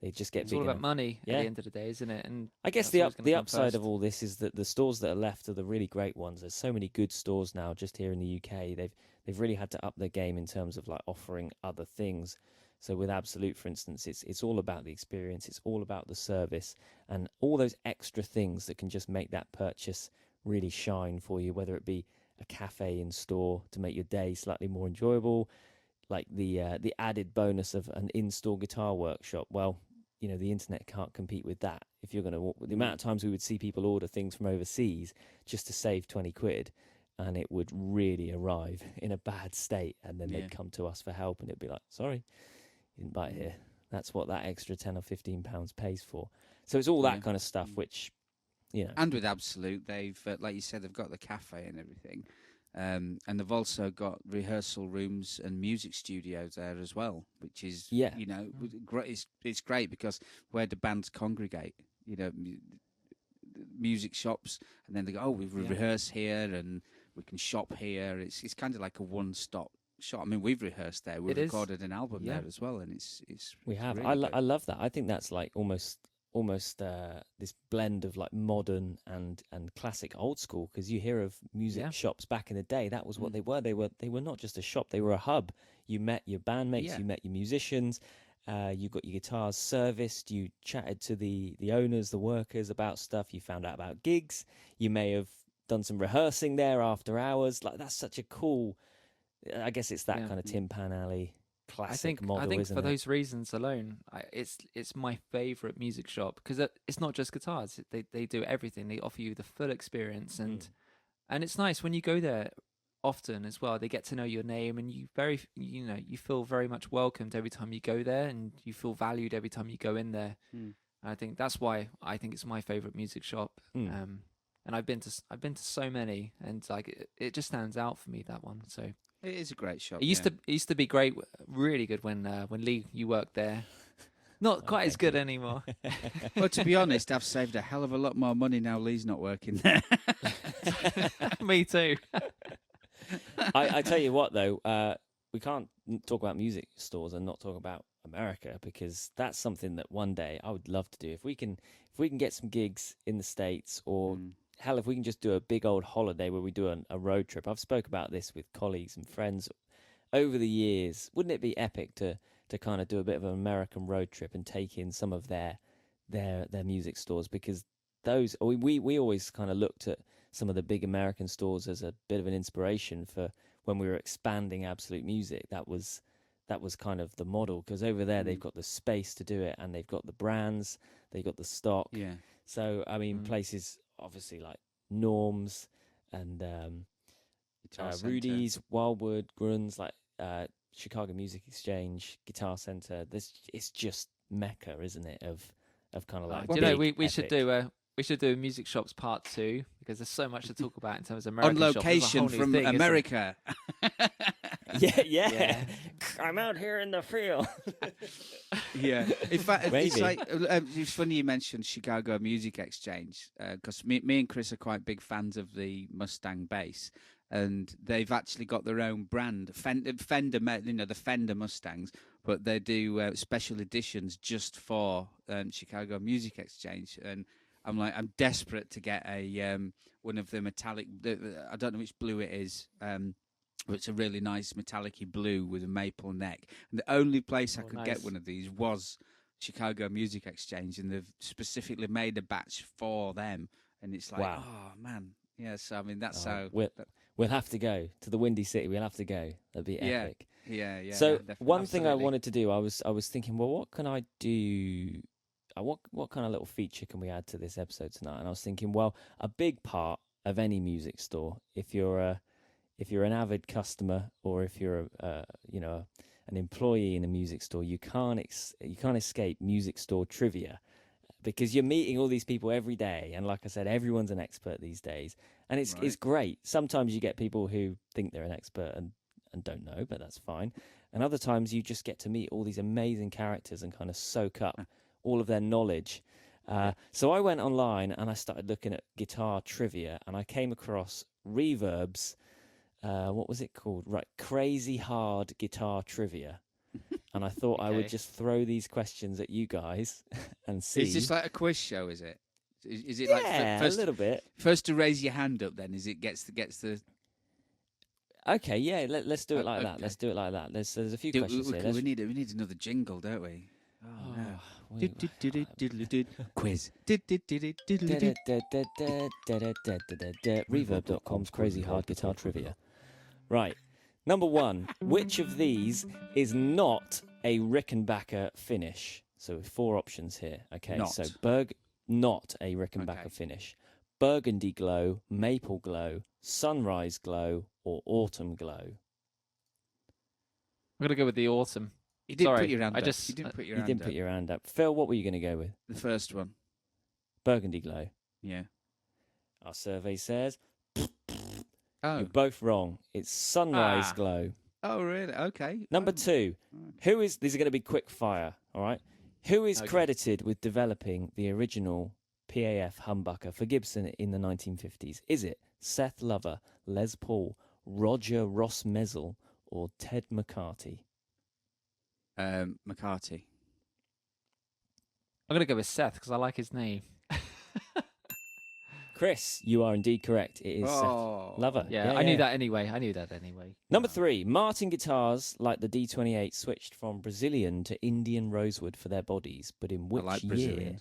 They just get it's big all enough. about money at the end of the day, isn't it? And I guess the upside of all this is that the stores that are left are the really great ones. There's so many good stores now just here in the UK. They've really had to up their game in terms of like offering other things. So with Absolute, for instance, it's all about the experience. It's all about the service and all those extra things that can just make that purchase really shine for you, whether it be a cafe in store to make your day slightly more enjoyable, like the added bonus of an in-store guitar workshop. Well, you know, the internet can't compete with that. If you're going to, the amount of times we would see people order things from overseas just to save 20 quid, and it would really arrive in a bad state, and then they'd come to us for help, and it'd be like, sorry, you didn't buy it here. That's what that extra 10 or 15 pounds pays for. So it's all that kind of stuff, which, you know. And with Absolute, they've, like you said, they've got the cafe and everything. And they've also got rehearsal rooms and music studios there as well, which is, you know, great. It's great because where the bands congregate, you know, music shops, and then they go, we rehearse here and we can shop here. It's kind of like a one-stop shop. I mean, we've rehearsed there. We've recorded an album there as well, and it's we have. Really I love that. I think that's like almost this blend of like modern and classic old school, because you hear of music shops back in the day. That was what they were. They were not just a shop, they were a hub. You met your bandmates, you met your musicians, you got your guitars serviced, you chatted to the owners, the workers about stuff, you found out about gigs, you may have done some rehearsing there after hours. Like, that's such a cool, I guess it's that kind of Tin Pan Alley classic model, I think isn't for it? those reasons alone, it's my favorite music shop, because it's not just guitars. They do everything. They offer you the full experience, and it's nice when you go there often as well. They get to know your name, and you feel very much welcomed every time you go there, and you feel valued every time you go in there. I think that's why I think it's my favorite music shop. And I've been to so many, and like it just stands out for me, that one. So it is a great shop. It used to be great, really good when Lee, you worked there. Not quite as good anymore. Well, to be honest, I've saved a hell of a lot more money now Lee's not working there. Me too. I tell you what, though, we can't talk about music stores and not talk about America, because that's something that one day I would love to do. If we can get some gigs in the States, or hell, if we can just do a big old holiday where we do a road trip. I've spoke about this with colleagues and friends over the years. Wouldn't it be epic to kind of do a bit of an American road trip and take in some of their music stores? Because those, we always kind of looked at some of the big American stores as a bit of an inspiration for when we were expanding Absolute Music. That was kind of the model, because over there they've got the space to do it, and they've got the brands, they've got the stock. Yeah. So I mean, places obviously like Norm's and Rudy's, Wildwood, Grun's, like Chicago Music Exchange, Guitar Center. It's just Mecca, isn't it? Of kind of like. We should do a music shops part 2, because there's so much to talk about in terms of American on location shops. from America. Yeah. I'm out here in the field. Yeah, in fact, it's like it's funny you mentioned Chicago Music Exchange, because me and Chris are quite big fans of the Mustang bass, and they've actually got their own brand, Fender, the Fender Mustangs, but they do special editions just for Chicago Music Exchange, and I'm desperate to get a one of the metallic. I don't know which blue it is. But it's a really nice metallic-y blue with a maple neck. And the only place I could get one of these was Chicago Music Exchange, and they've specifically made a batch for them. And it's like, oh man, yeah. So I mean, that's how we'll have to go to the Windy City. We'll have to go. That'd be epic. Yeah. So one thing I wanted to do, I was thinking, well, what can I do? What kind of little feature can we add to this episode tonight? And I was thinking, well, a big part of any music store, if you're an avid customer, or if you're an employee in a music store, you can't escape music store trivia, because you're meeting all these people every day, and like I said, everyone's an expert these days, and it's great. Sometimes you get people who think they're an expert and don't know, but that's fine. And other times you just get to meet all these amazing characters and kind of soak up all of their knowledge. So I went online and I started looking at guitar trivia, and I came across Reverb's what was it called? Right, Crazy Hard Guitar Trivia. And I thought I would just throw these questions at you guys and see. Is this like a quiz show? Is it? Is it like first, a little bit? First to raise your hand up, then is it gets the. Okay, yeah. Let's do it like that. Let's do it like that. There's a few questions here. We need another jingle, don't we? Oh no. Quiz. Reverb.com's Crazy Hard Guitar Trivia. Right. Number 1. Which of these is not a Rickenbacker finish? So 4 options here. Okay. Not. So not a Rickenbacker finish. Burgundy glow, maple glow, sunrise glow, or autumn glow. I'm gonna go with the autumn. You didn't put your hand up. You didn't put your hand up. Phil, what were you going to go with? The first one. Burgundy glow. Yeah. Our survey says you're both wrong. It's sunrise glow. Oh, really? Okay. Number 2. Who is... These are going to be quick fire, all right? Who is credited with developing the original PAF humbucker for Gibson in the 1950s? Is it Seth Lover, Les Paul, Roger Ross Mezzle, or Ted McCarty? McCarty. I'm going to go with Seth because I like his name. Chris, you are indeed correct. It is Seth Lover. Yeah, I knew that anyway. Number 3. Martin guitars like the D28 switched from Brazilian to Indian rosewood for their bodies, but in which year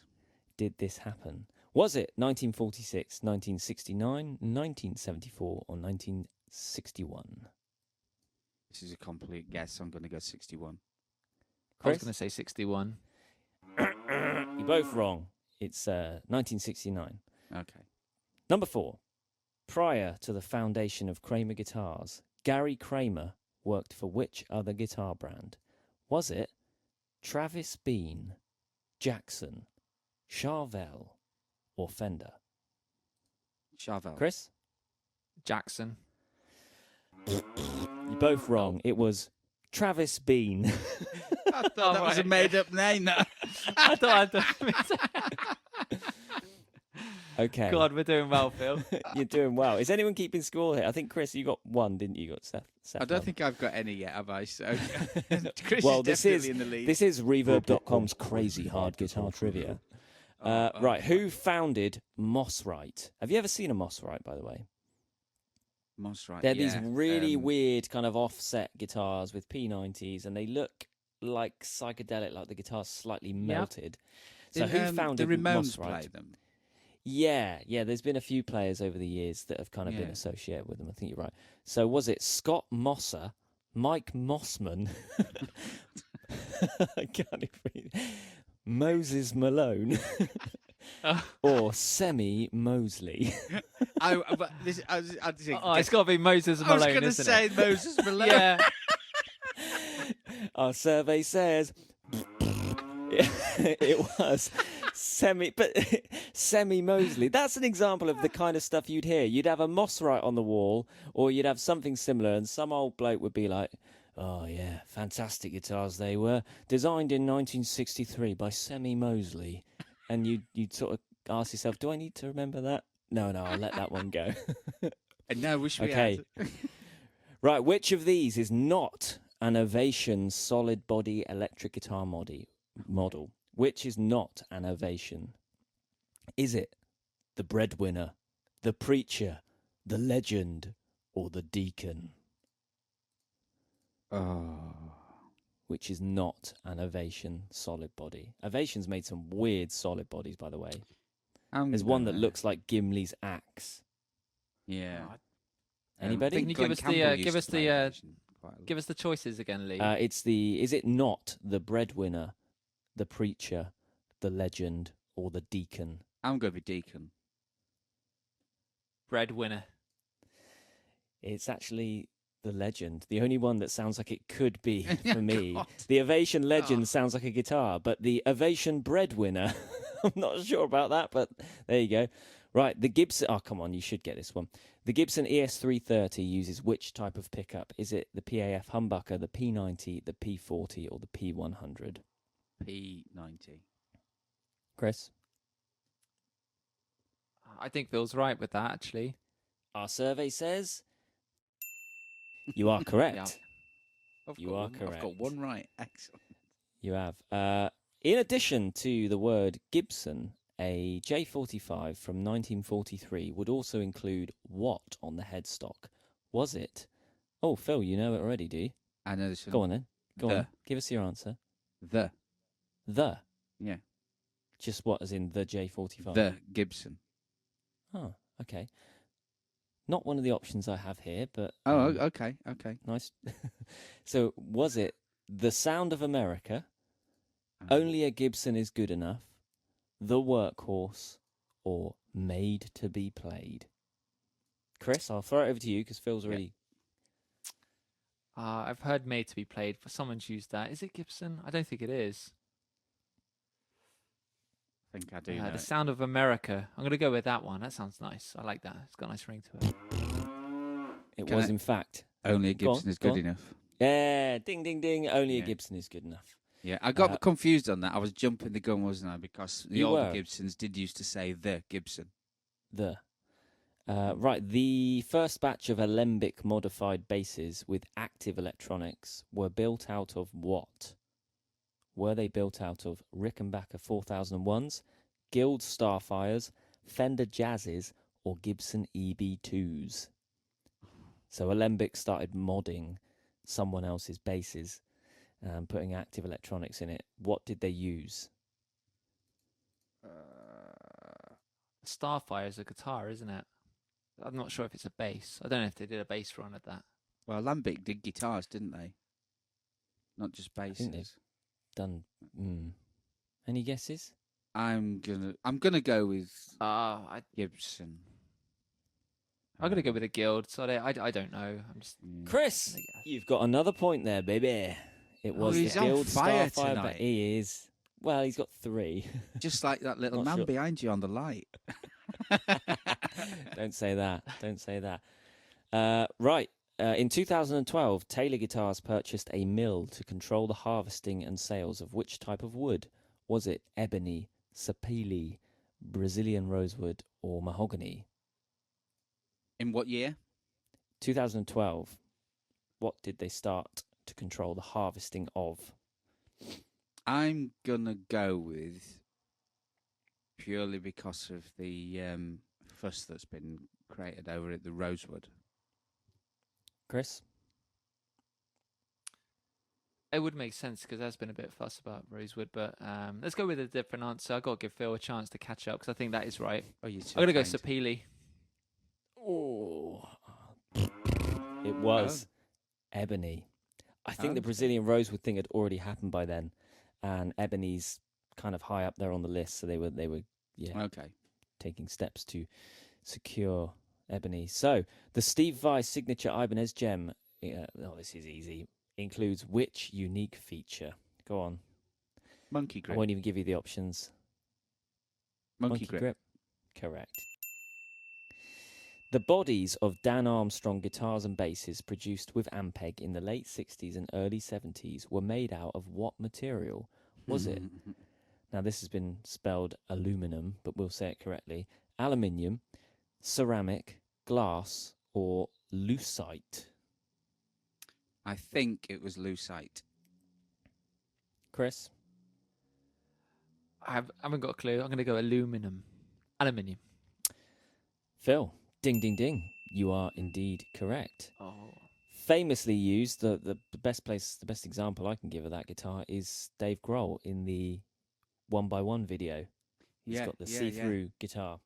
did this happen? Was it 1946, 1969, 1974, or 1961? This is a complete guess. I'm going to go 61. I was going to say 61. You're both wrong. It's 1969. Okay. Number 4. Prior to the foundation of Kramer Guitars, Gary Kramer worked for which other guitar brand? Was it Travis Bean, Jackson, Charvel, or Fender? Charvel. Chris? Jackson. You're both wrong. It was Travis Bean. I thought that was a made-up name. I thought I'd Okay. God, we're doing well, Phil. You're doing well. Is anyone keeping score here? I think, Chris, you got one, didn't you? You got Seth I don't one. think I've got any yet, have I? So Chris Well, is this definitely is in the lead. this is Reverb.com's crazy hard guitar trivia. Right, who founded Mossrite? Have you ever seen a Mossrite, by the way? Mossrite. They're these really weird kind of offset guitars with P90s, and they look like psychedelic, like the guitar's slightly melted. So who founded the Ramones Mossrite? play them? Yeah. There's been a few players over the years that have kind of been associated with them. I think you're right. So was it Scott Mosser, Mike Mossman, I can't even read, Moses Malone, or Semi Mosley? It's got to be Moses Malone. I was going to say Moses Malone. Yeah. Our survey says it was Semi Mosley. That's an example of the kind of stuff you'd hear. You'd have a Mossrite on the wall, or you'd have something similar, and some old bloke would be like, "Oh yeah, fantastic guitars they were, designed in 1963 by Semi Mosley," and you'd sort of ask yourself, "Do I need to remember that?" No, I'll let that one go. And now wish we Okay. had. Right, which of these is not an Ovation solid body electric guitar model? Which is not an Ovation? Is it the Breadwinner, the Preacher, the Legend, or the Deacon? Which is not an Ovation solid body. Ovation's made some weird solid bodies, by the way. There's one that looks like Gimli's axe. Yeah. Anybody? Can you give us the choices again, Lee? Is it not the Breadwinner, the Preacher, the Legend, or the Deacon? I'm going to be Deacon. Breadwinner. It's actually the Legend. The only one that sounds like it could be for me. God. The Ovation Legend sounds like a guitar, but the Ovation Breadwinner, I'm not sure about that, but there you go. Right, the Gibson... Oh, come on, you should get this one. The Gibson ES330 uses which type of pickup? Is it the PAF humbucker, the P90, the P40, or the P100? P90. Chris? I think Phil's right with that, actually. Our survey says... You are correct. Yeah. You are correct. I've got one right. Excellent. You have. In addition to the word Gibson, a J45 from 1943 would also include what on the headstock? Was it? Oh, Phil, you know it already, do you? I know this one. Go on then. Go on. Give us your answer. The. Yeah. Just what, as in the J45? The Gibson. Oh, okay. Not one of the options I have here, but... okay. Nice. So, was it The Sound of America, Only a Gibson is Good Enough, The Workhorse, or Made to be Played? Chris, I'll throw it over to you because Phil's already... I've heard Made to be Played. For someone's used that. Is it Gibson? I don't think it is. I think I do know The Sound of America. I'm going to go with that one. That sounds nice. I like that. It's got a nice ring to it. It was, in fact... Only a Gibson is good enough. Yeah, ding, ding, ding. Only a Gibson is good enough. Yeah, I got confused on that. I was jumping the gun, wasn't I? Because the older Gibsons did used to say the Gibson. Right, the first batch of Alembic modified basses with active electronics were built out of what? Were they built out of Rickenbacker 4001s, Guild Starfires, Fender Jazzes, or Gibson EB2s? So Alembic started modding someone else's basses and putting active electronics in it. What did they use? Starfire is a guitar, isn't it? I'm not sure if it's a bass. I don't know if they did a bass run at that. Well, Lambic did guitars, didn't they? Not just basses. I think they've done. Any guesses? I'm gonna go with Gibson. I'm gonna go with a Guild. Sorry, I don't know. I'm just Chris, you've got another point there, baby. It was the Guild Starfire. Tonight. He is. Well, he's got 3. Just like that little man behind you on the light. Don't say that. Don't say that. Right. In 2012, Taylor Guitars purchased a mill to control the harvesting and sales of which type of wood? Was it ebony, sapele, Brazilian rosewood, or mahogany? In what year? 2012. What did they start to control the harvesting of? I'm gonna go with, purely because of the fuss that's been created over it, the rosewood. Chris? It would make sense because there's been a bit of fuss about rosewood, but let's go with a different answer. I've got to give Phil a chance to catch up because I think that is right. Oh, I'm going to go sapele. Oh, it was ebony. I think the Brazilian rosewood thing had already happened by then, and ebony's kind of high up there on the list, so they were taking steps to secure ebony. So the Steve Vai signature Ibanez gem, this is easy, includes which unique feature? Go on. Monkey grip. I won't even give you the options. Monkey grip. Correct. The bodies of Dan Armstrong guitars and basses produced with Ampeg in the late 60s and early 70s were made out of what material? Was it? Now, this has been spelled aluminum, but we'll say it correctly. Aluminium, ceramic, glass, or lucite? I think it was lucite. Chris? I haven't got a clue. I'm going to go aluminium. Phil? Ding, ding, ding. You are indeed correct. Oh. Famously used, the best example I can give of that guitar is Dave Grohl in the 1x1 video. He's got the see-through guitar.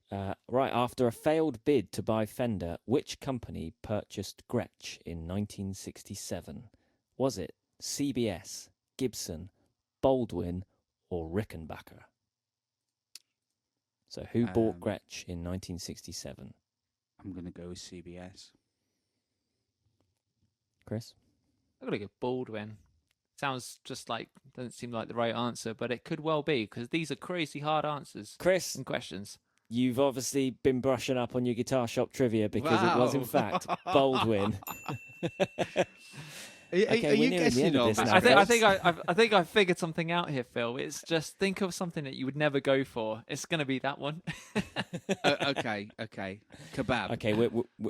Right, after a failed bid to buy Fender, which company purchased Gretsch in 1967? Was it CBS, Gibson, Baldwin, or Rickenbacker? So who bought Gretsch in 1967? I'm going to go with CBS. Chris? I'm going to go Baldwin. Sounds just like, doesn't seem like the right answer, but it could well be, because these are crazy hard answers. Chris? And questions. You've obviously been brushing up on your guitar shop trivia because it was, in fact, Baldwin. Are you guessing all this? I think I figured something out here, Phil. It's just think of something that you would never go for. It's going to be that one. Okay. Kebab. Okay,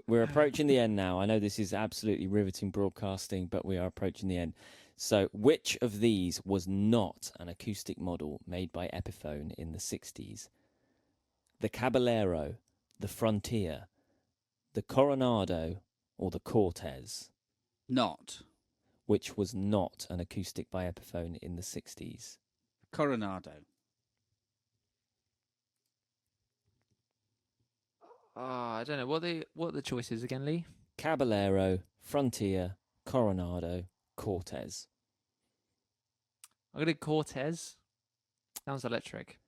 we're approaching the end now. I know this is absolutely riveting broadcasting, but we are approaching the end. So, which of these was not an acoustic model made by Epiphone in the 60s? The Caballero, the Frontier, the Coronado, or the Cortez? Not. Which was not an acoustic by Epiphone in the 60s? Coronado. I don't know. What are the choices again, Lee? Caballero, Frontier, Coronado, Cortez. I'm going to Cortez. Sounds electric.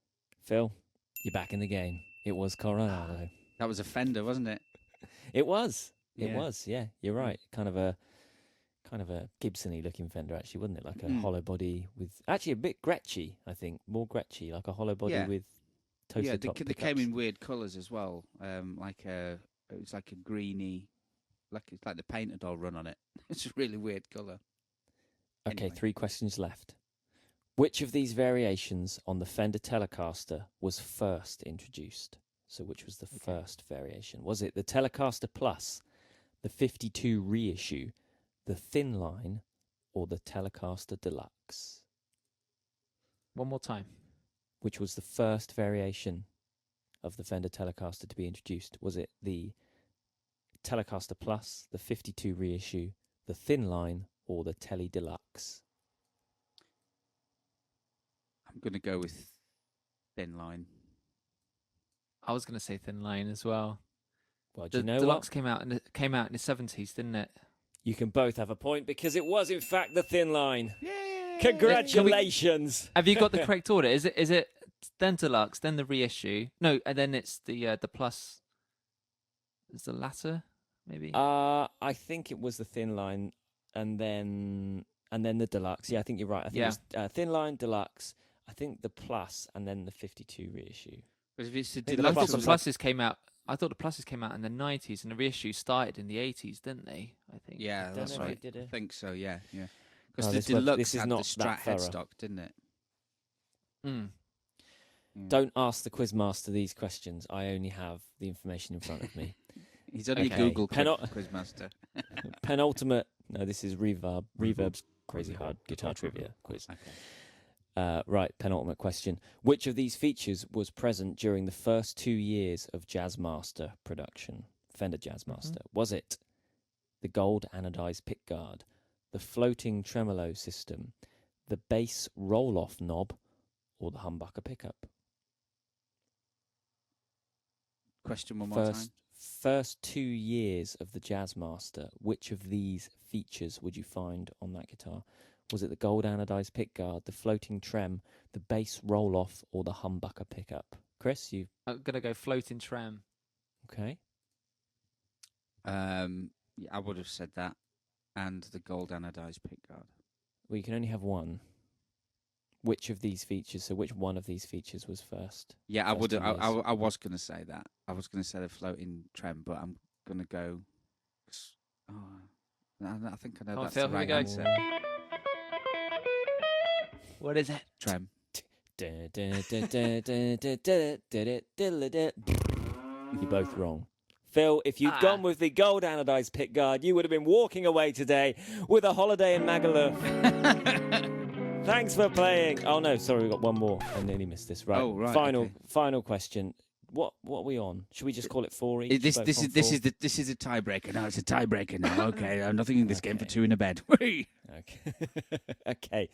Phil, you're back in the game. It was Coronado. That was a Fender, wasn't it? It was. It was, yeah. You're right. Kind of a Gibson-y looking Fender, actually, wasn't it? Like a hollow body with... Actually, a bit Gretschy, I think. More Gretschy, like a hollow body with toasted top they came in weird colours as well. It was like a greeny... It's like the painted all run on it. It's a really weird colour. Okay, Anyway. 3 questions left. Which of these variations on the Fender Telecaster was first introduced? So which was the first variation? Was it the Telecaster Plus, the 52 reissue, the Thin Line, or the Telecaster Deluxe? One more time. Which was the first variation of the Fender Telecaster to be introduced? Was it the Telecaster Plus, the 52 reissue, the Thin Line, or the Tele Deluxe? I'm going to go with Thin Line. I was going to say Thin Line as well. Well, do The you know deluxe what? came out in the 70s, didn't it? You can both have a point because it was, in fact, the thin line. Yay! Congratulations. Have you got the correct order? Is it then deluxe, then the reissue? No, and then it's the plus. Is the latter maybe? I think it was the thin line, and then the deluxe. Yeah, I think you're right. I think it was thin line, deluxe. I think the plus, and then the 52 reissue. But if it's the think the I deluxe, thought the pluses came out. I thought the pluses came out in the 90s, and the reissue started in the 80s, didn't they? I think. yeah, that's know if right. it did I it. think so. Yeah. Because Oh, the this web- deluxe this is had not the that Strat thorough. headstock, didn't it? Mm. Don't ask the quizmaster these questions. I only have the information in front of me. He's only Okay. Google Penal- Quizmaster. Penultimate. No, this is Reverb's crazy hard guitar trivia quiz. Okay. Right, penultimate question. Which of these features was present during the first 2 years of Jazzmaster production? Fender Jazzmaster. Was it the gold anodized pickguard, the floating tremolo system, the bass roll-off knob, or the humbucker pickup? Question one more time. First 2 years of the Jazzmaster, which of these features would you find on that guitar? Was it the gold anodized pickguard, the floating trem, the bass roll-off, or the humbucker pickup? Chris, you I'm gonna go floating tram. okay? Yeah, I would have said that, and the gold anodized pickguard. Well, you can only have one. Which of these features? So, which one of these features was first? Yeah, I First would. 2 years. I was going to say that. I was going to say the floating trem, but I'm going to go. Oh, I think I know Come on, that's Phil, the here we right go. answer. What is it? Trem. You're both wrong. Phil, if you'd gone with the gold anodized pickguard, you would have been walking away today with a holiday in Magaluf. Thanks for playing. Oh no, sorry, we got one more. I nearly missed this. Right. Oh, right, Final question. What are we on? Should we just call it 4 each? This Both is on this 4? is a tiebreaker now. It's a tiebreaker now. Okay, I'm nothing in this game for Okay. 2 in a bed. Okay. Okay.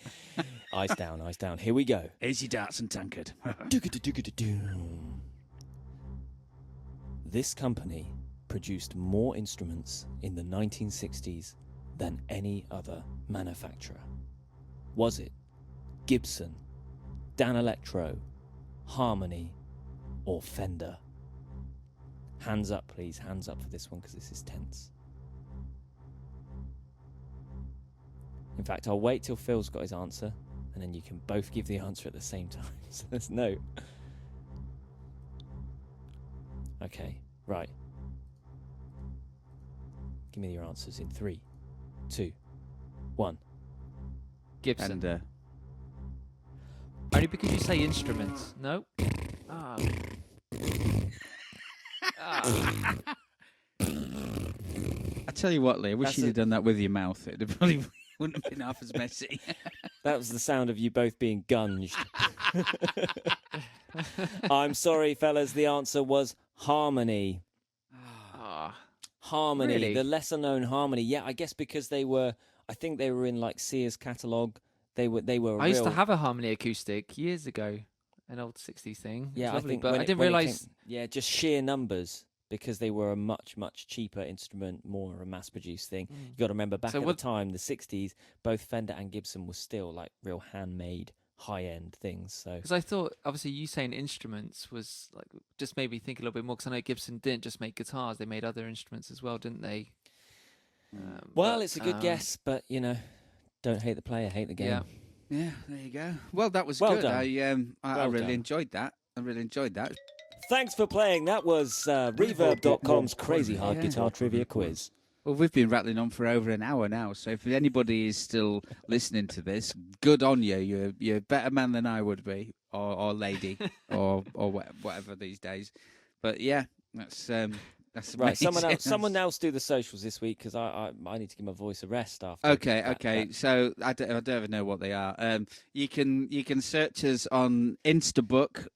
Eyes down, eyes down. Here we go. Here's your darts and tankard. This company produced more instruments in the 1960s than any other manufacturer. Was it Gibson, Dan Electro, Harmony, or Fender? Hands up, please. Hands up for this one because this is tense. In fact, I'll wait till Phil's got his answer and then you can both give the answer at the same time. So there's no... Okay, right. Give me your answers in 3, 2, 1. Gibson. And Only because you say instruments. No. Ah. I tell you what, Lee, I wish That's you'd a- have done that with your mouth. It probably wouldn't have been half as messy. That was the sound of you both being gunged. I'm sorry, fellas. The answer was Harmony. Ah. Harmony, Really? the lesser known Harmony. Yeah, I guess because I think they were in like Sears catalogue. They were. I used to have a Harmony acoustic years ago, an old 60s thing. It was Yeah, lovely, I think, but when I it- didn't when it realise. came- yeah, just sheer numbers because they were a much cheaper instrument, more a mass-produced thing. You got to remember back So at what- the time, the 60s, both Fender and Gibson were still like real handmade, high-end things. So Because I thought, obviously, you saying instruments was like just made me think a little bit more. Because I know Gibson didn't just make guitars; they made other instruments as well, didn't they? well, it's a good guess, but you know, don't hate the player, hate the game. Yeah. Yeah, there you go. Well, that was Well good. done. I Well really done. enjoyed that. I really enjoyed that. Thanks for playing. That was Reverb.com's Crazy Hard Yeah. Guitar Trivia Quiz. Well, we've been rattling on for over an hour now, so if anybody is still listening to this, good on you. You're a better man than I would be, or lady, or whatever these days. But yeah, that's Right, amazing. someone else do the socials this week because I need to give my voice a rest after. Okay. that. So I don't even know what they are. You can search us on Instabook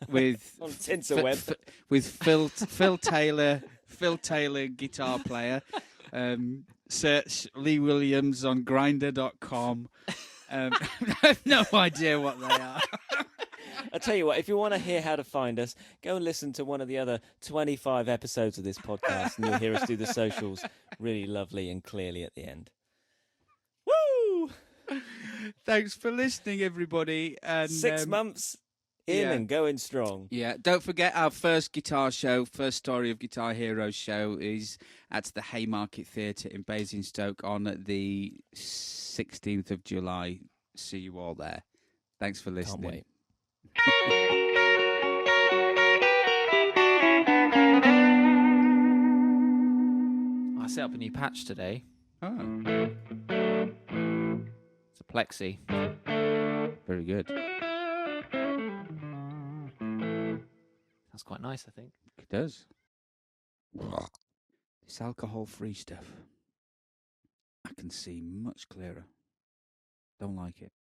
with On Tinterweb. with Phil Taylor guitar player. Search Lee Williams on Grindr.com. I have no idea what they are. I'll tell you what, if you want to hear how to find us, go and listen to one of the other 25 episodes of this podcast and you'll hear us do the socials really lovely and clearly at the end. Woo! Thanks for listening, everybody. And 6 months in and going strong. Yeah, don't forget our first guitar show, first Story of Guitar Heroes show is at the Haymarket Theatre in Basingstoke on the 16th of July. See you all there. Thanks for listening. Can't wait. I set up a new patch today. Oh. It's a plexi. Very good. That's quite nice, I think. It does. This alcohol-free stuff, I can see much clearer. Don't like it.